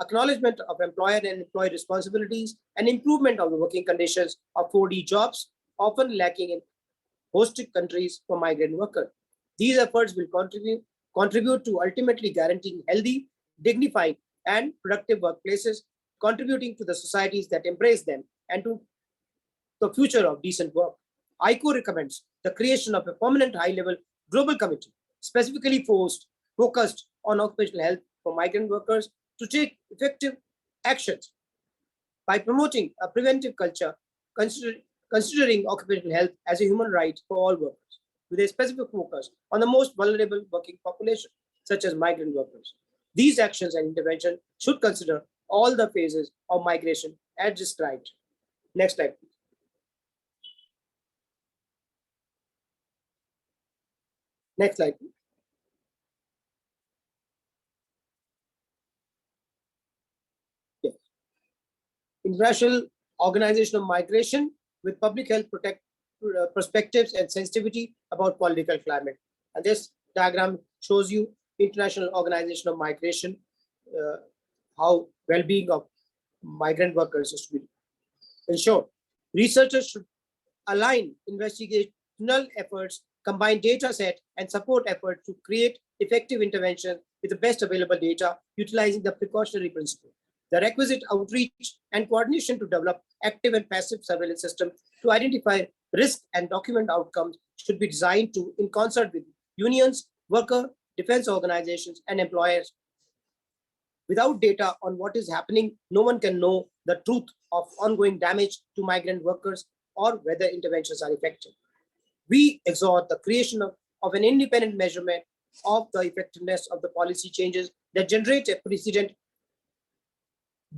acknowledgement of employer and employee responsibilities, and improvement of the working conditions of 4D jobs, often lacking in hosted countries for migrant workers. These efforts will contribute to ultimately guaranteeing healthy, dignified, and productive workplaces, contributing to the societies that embrace them and to the future of decent work. ICO recommends the creation of a permanent high-level global committee specifically focused on occupational health for migrant workers to take effective actions by promoting a preventive culture, considering occupational health as a human right for all workers, with a specific focus on the most vulnerable working population, such as migrant workers. These actions and intervention should consider all the phases of migration as described. Next slide, please. Next slide, please. Yes. International Organization of Migration with public health perspectives and sensitivity about political climate. And this diagram shows you International Organization of Migration, how well-being of migrant workers is to be ensured. Researchers should align investigational efforts, combine data set, and support efforts to create effective intervention with the best available data, utilizing the precautionary principle. The requisite outreach and coordination to develop active and passive surveillance systems to identify risk and document outcomes should be designed to in concert with unions, worker, defense organizations, and employers. Without data on what is happening, no one can know the truth of ongoing damage to migrant workers or whether interventions are effective. We exhort the creation of an independent measurement of the effectiveness of the policy changes that generate a precedent,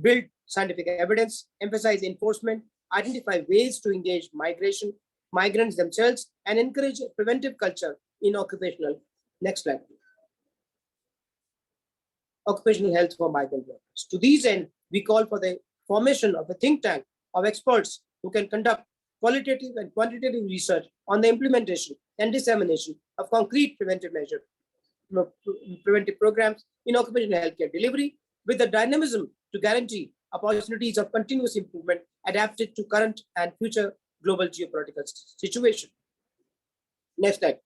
build scientific evidence, emphasize enforcement, identify ways to engage migrants themselves, and encourage a preventive culture in occupational. Next slide. Occupational health for migrant workers. To these end, we call for the formation of a think tank of experts who can conduct qualitative and quantitative research on the implementation and dissemination of concrete preventive programs in occupational healthcare delivery with the dynamism to guarantee opportunities of continuous improvement adapted to current and future global geopolitical situation. Next slide.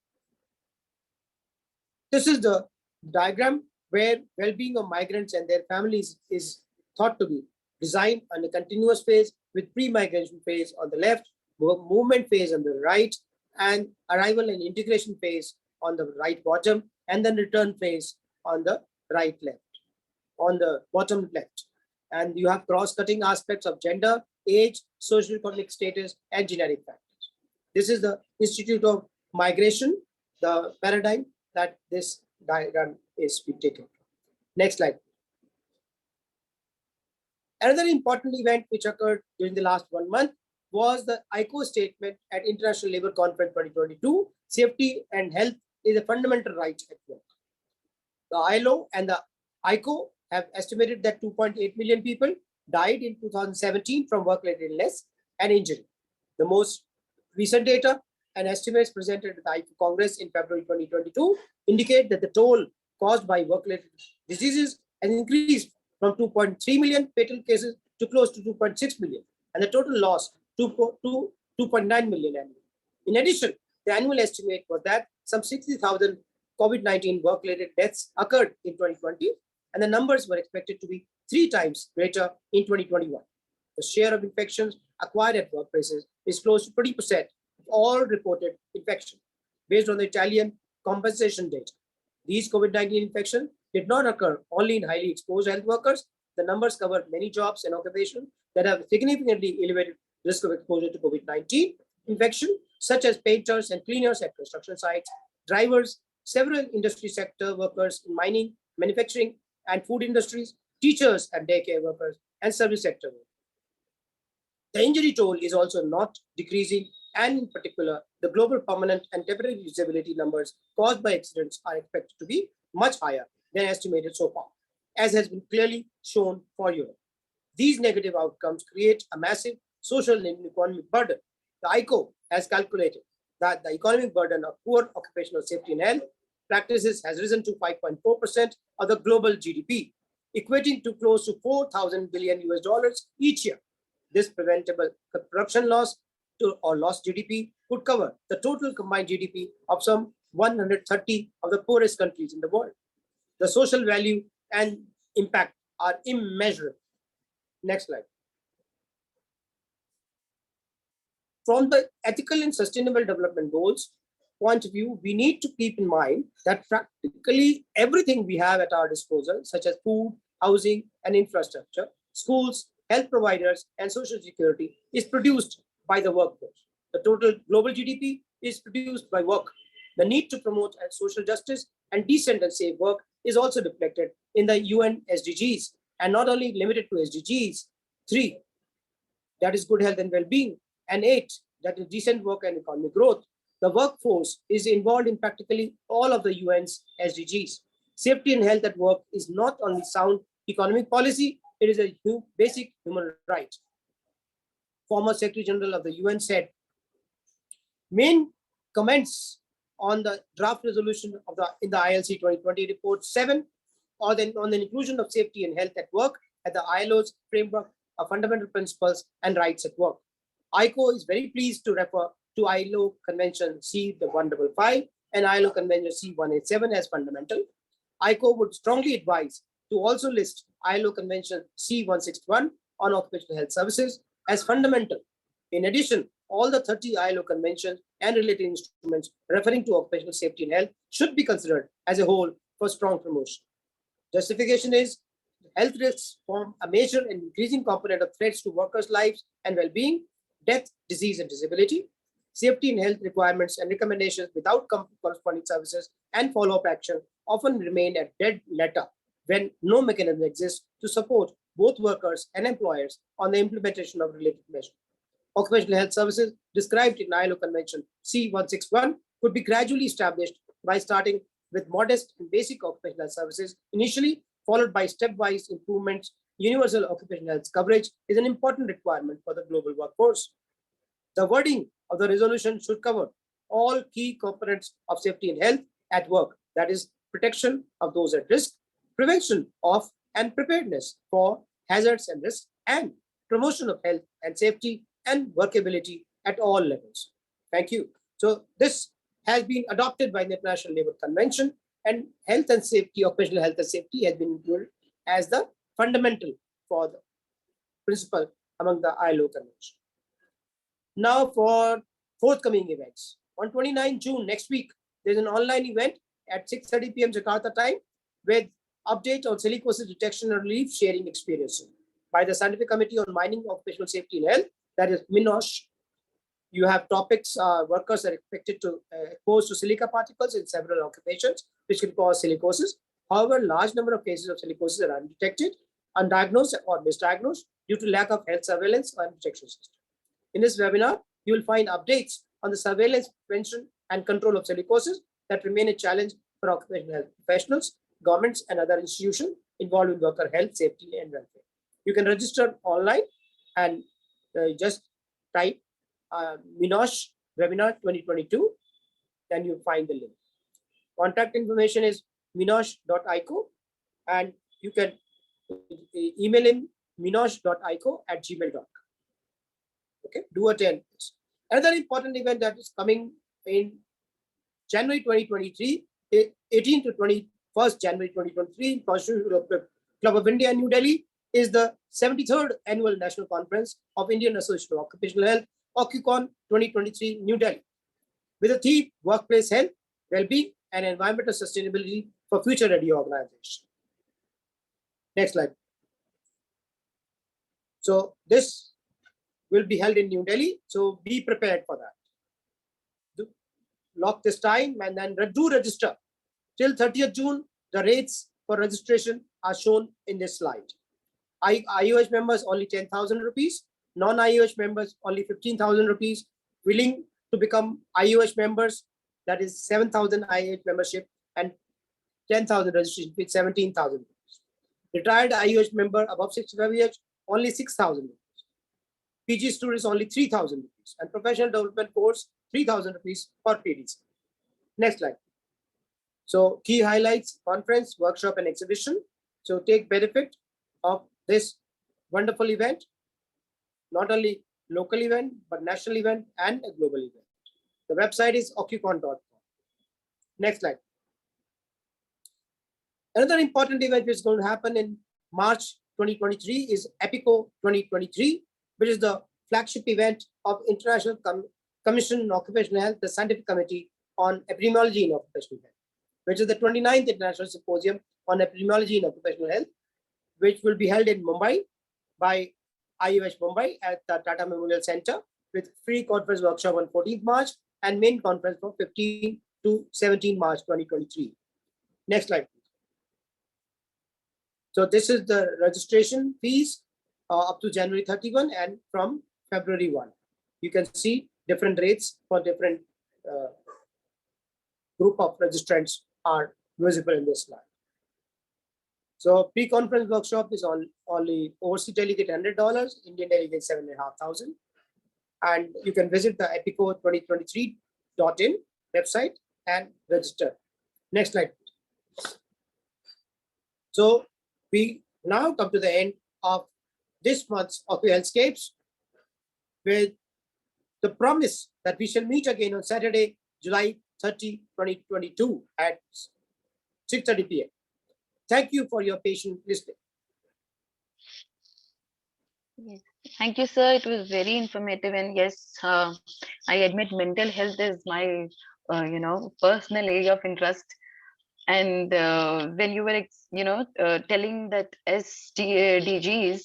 This is the diagram where well-being of migrants and their families is thought to be designed on a continuous phase with pre-migration phase on the left, movement phase on the right, and arrival and integration phase on the right bottom, and then return phase on the right left, on the bottom left. And you have cross-cutting aspects of gender, age, social economic status, and genetic factors. This is the Institute of Migration, the paradigm that this diagram is taken. Next slide. Another important event which occurred during the last 1 month was the ICO statement at International Labour Conference 2022. Safety and health is a fundamental right at work. The ILO and the ICO have estimated that 2.8 million people died in 2017 from work-related illness and injury. The most recent data and estimates presented at the ICO Congress in February 2022 indicate that the toll caused by work-related diseases has increased from 2.3 million fatal cases to close to 2.6 million, and the total loss to 2.9 million annually. In addition, the annual estimate was that some 60,000 COVID-19 work-related deaths occurred in 2020, and the numbers were expected to be 3 times greater in 2021. The share of infections acquired at workplaces is close to 20% of all reported infections, based on the Italian compensation data. These COVID-19 infections did not occur only in highly exposed health workers. The numbers cover many jobs and occupations that have significantly elevated risk of exposure to COVID-19 infection, such as painters and cleaners at construction sites, drivers, several industry sector workers in mining, manufacturing, and food industries, teachers and daycare workers, and service sector workers. The injury toll is also not decreasing, and in particular, the global permanent and temporary disability numbers caused by accidents are expected to be much higher than estimated so far, as has been clearly shown for Europe. These negative outcomes create a massive social and economic burden. The ICO has calculated that the economic burden of poor occupational safety and health practices has risen to 5.4% of the global GDP, equating to close to $4,000 billion each year. This preventable production loss or lost GDP could cover the total combined GDP of some 130 of the poorest countries in the world. The social value and impact are immeasurable. Next slide. From the ethical and sustainable development goals point of view, we need to keep in mind that practically everything we have at our disposal, such as food, housing, and infrastructure, schools, health providers, and social security, is produced by the workforce. The total global GDP is produced by work. The need to promote social justice and decent and safe work is also reflected in the UN SDGs, and not only limited to SDGs 3, that is good health and well-being, and 8, that is decent work and economic growth. The workforce is involved in practically all of the UN's SDGs. Safety and health at work is not only sound economic policy, it is a basic human right. Former Secretary General of the UN said, main comments on the draft resolution of in the ILC 2020 report 7 on the inclusion of safety and health at work at the ILO's framework of fundamental principles and rights at work. ICO is very pleased to refer to ILO Convention C155 and ILO Convention C187 as fundamental. ICO would strongly advise to also list ILO Convention C-161 on occupational health services as fundamental. In addition, all the 30 ILO conventions and related instruments referring to occupational safety and health should be considered as a whole for strong promotion. Justification is health risks form a major and increasing component of threats to workers' lives and well-being, death, disease, and disability. Safety and health requirements and recommendations without corresponding services and follow-up action often remain a dead letter when no mechanism exists to support both workers and employers on the implementation of related measures. Occupational health services described in ILO Convention C-161 could be gradually established by starting with modest and basic occupational health services initially, followed by stepwise improvements. Universal occupational health coverage is an important requirement for the global workforce. The wording of the resolution should cover all key components of safety and health at work, that is, protection of those at risk, prevention of and preparedness for hazards and risks, and promotion of health and safety and workability at all levels. Thank you. So this has been adopted by the International Labour Convention, and health and safety, occupational health and safety has been included as the fundamental for the principle among the ILO Convention. Now for forthcoming events. On 29 June next week, there's an online event at 6:30 p.m. Jakarta time with update on silicosis detection and relief sharing experiences by the Scientific Committee on Mining, Occupational Safety and Health, that is MINOSH. You have topics, workers are expected to expose to silica particles in several occupations, which can cause silicosis. However, large number of cases of silicosis are undetected, undiagnosed or misdiagnosed due to lack of health surveillance and detection system. In this webinar, you will find updates on the surveillance, prevention, and control of silicosis that remain a challenge for occupational health professionals, governments, and other institutions involved in worker health, safety, and welfare. You can register online and just type MINOSH webinar 2022, then you find the link. Contact information is minosh.ico, and you can email him minosh.ico@gmail.com. Okay, do attend this. Another important event that is coming in January 2023, 18 to 21st January 2023, in Constitutional Club of India, New Delhi, is the 73rd Annual National Conference of Indian Association of Occupational Health, OCCUCON 2023, New Delhi, with the theme Workplace Health, Well-being, and Environmental Sustainability for Future Ready Organization. Next slide. So this will be held in New Delhi, so be prepared for that. Lock this time and then do register. Till 30th June, the rates for registration are shown in this slide. IOH members only 10,000 rupees, non-IOH members only 15,000 rupees. Willing to become IOH members, that is 7,000 IOH membership and 10,000 registration with 17,000 rupees. Retired IOH member above 65 years, only 6,000 rupees. PG students only 3,000 rupees, and professional development course 3,000 rupees per PDC. Next slide. So key highlights: conference, workshop, and exhibition. So take benefit of this wonderful event, not only local event, but national event and a global event. The website is occucon.com. Next slide. Another important event which is going to happen in March 2023 is EPICO 2023, which is the flagship event of International Commission on Occupational Health, the Scientific Committee on Epidemiology in Occupational Health, which is the 29th International Symposium on Epidemiology in Occupational Health, which will be held in Mumbai by IOH Mumbai at the Tata Memorial Center, with free conference workshop on 14th March and main conference from 15 to 17 March 2023. Next slide, please. So this is the registration fees up to January 31 and from February 1. You can see different rates for different group of registrants are visible in this slide. So pre-conference workshop is only overseas delegate $100, Indian delegate $7,500, and you can visit the epico2023.in website and register. Next slide. So we now come to the end of this month's OccuHealthscapes with the promise that we shall meet again on Saturday, July 30, 2022 at 6:30 p.m. Thank you for your patient listening. Yes. Thank you, sir. It was very informative, and yes, I admit mental health is my, personal area of interest. And when you were, telling that SDGs,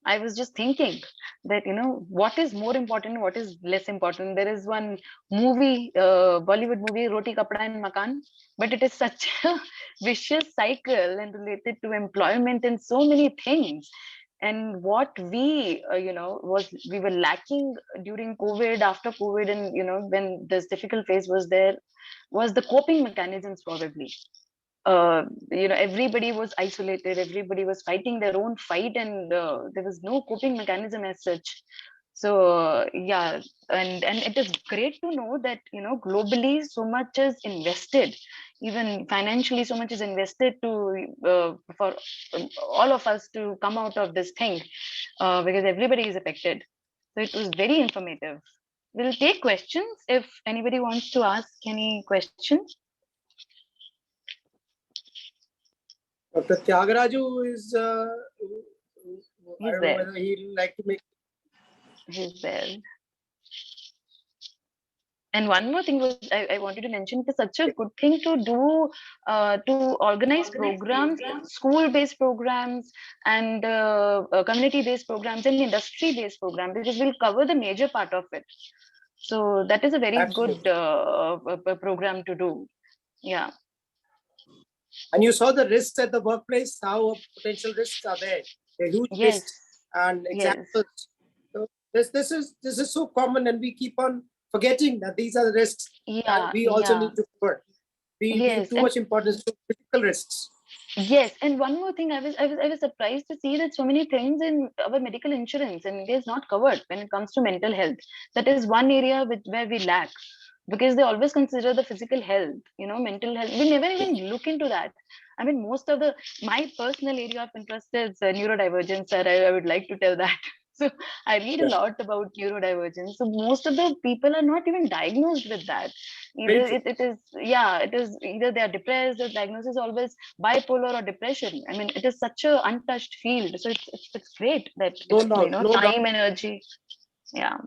I was just thinking that what is more important, what is less important. There is one movie, Bollywood movie, Roti Kapda and Makan, but it is such a vicious cycle and related to employment and so many things. And what we were lacking during COVID, after COVID, and when this difficult phase was there, was the coping mechanisms probably. Everybody was isolated, everybody was fighting their own fight, and there was no coping mechanism as such. So yeah, and it is great to know that globally so much is invested, even financially so much is invested to for all of us to come out of this thing, because everybody is affected. So it was very informative. We'll take questions if anybody wants to ask any questions. Dr. Tyagaraja is, I He's don't know there. whether he'd like to make. He's there. And one more thing was I wanted to mention, it's such a good thing to do, to organize programs, school-based programs, and community-based programs and industry-based programs, because we'll cover the major part of it. So that is a very Absolutely. good program to do. Yeah. And you saw the risks at the workplace, how potential risks are there. They're huge Yes. risks and Yes. examples. So this is so common, and we keep on forgetting that these are the risks Yeah. that we also Yeah. need to cover. We Yes, give too and- much importance to physical risks. Yes, and one more thing, I was surprised to see that so many things in our medical insurance in India is not covered when it comes to mental health. That is one area where we lack, because they always consider the physical health, mental health. We never even look into that. I mean, most of my personal area of interest is neurodivergence, sir. I would like to tell that. So I read a Yeah. lot about neurodivergence. So most of the people are not even diagnosed with that. Very Either true. it is either they are depressed, the diagnosis is always bipolar or depression. I mean, it is such a untouched field. So it's great that No doubt, no doubt. time, energy. Yeah.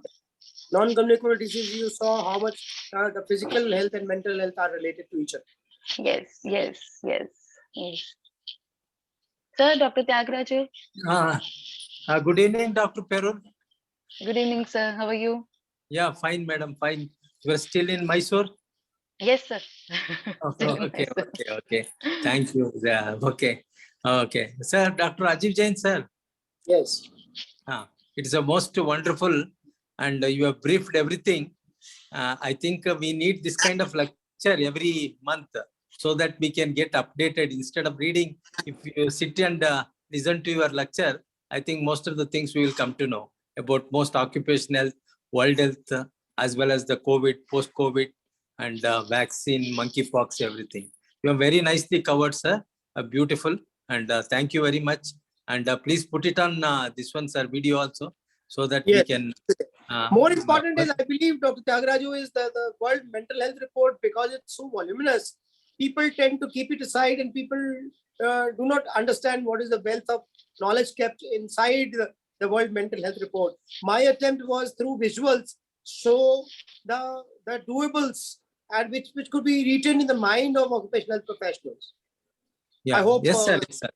Non-communicable disease, you saw how much the physical health and mental health are related to each other. Yes. Sir, Dr. Tyagaraja. Good evening, Dr. Perul. Good evening, sir. How are you? Yeah, fine, madam, fine. You are still in Mysore? Yes, sir. Still in Okay, Mysore. okay. Thank you. Yeah, okay. Sir, Dr. Rajiv Jain, sir. Yes. It is a most wonderful, and you have briefed everything. I think we need this kind of lecture every month so that we can get updated instead of reading. If you sit and listen to your lecture, I think most of the things we will come to know about most occupational health, world health, as well as the COVID, post-COVID, and vaccine, monkeypox, everything. You have very nicely covered, sir. Beautiful, and thank you very much. And please put it on this one, sir, video also, so that we Yes. can. More important is, I believe, Dr. Tyagaraja, is the World Mental Health Report, because it's so voluminous. People tend to keep it aside, and people do not understand what is the wealth of knowledge kept inside the World Mental Health Report. My attempt was through visuals, show the doables, and which could be retained in the mind of occupational professionals. Yeah. I hope Yes, sir. Yes, sir.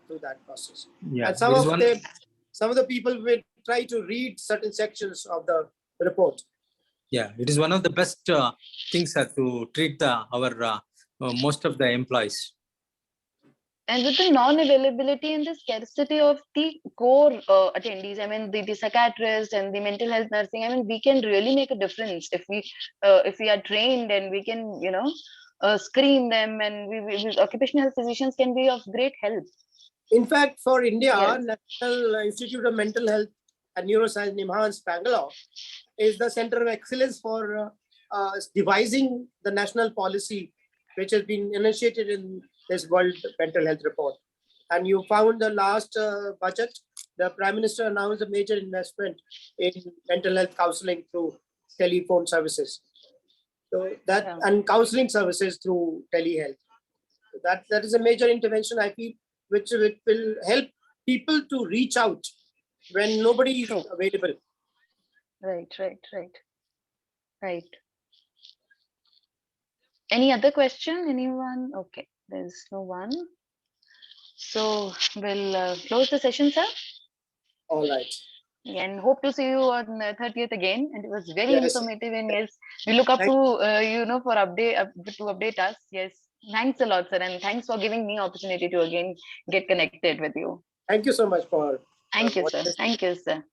through that process. Yeah. And there is one- some of the people will try to read certain sections of the report. Yeah, it is one of the best things to treat our most of the employees. And with the non-availability and the scarcity of the core attendees, I mean, the psychiatrist and the mental health nursing, I mean, we can really make a difference if we are trained, and we can, screen them, and occupational health physicians can be of great help. In fact, for India, Yes. National Institute of Mental Health and Neuroscience, NIMHANS, Bangalore, is the center of excellence for devising the national policy, which has been initiated in this World Mental Health Report. And you found the last budget, the Prime Minister announced a major investment in mental health counseling through telephone services. So that Yeah. and counseling services through telehealth. That is a major intervention, I feel, which will help people to reach out when nobody is True. available. Right. Any other question? Anyone? Okay, there's no one. So we'll close the session, sir. All right. And hope to see you on 30th again. And it was very Yes. informative. And yes, we look up Thank- to for update us. Yes, thanks a lot, sir, and thanks for giving me opportunity to again get connected with you. Thank you so much for. Thank you, sir. Thank you, sir.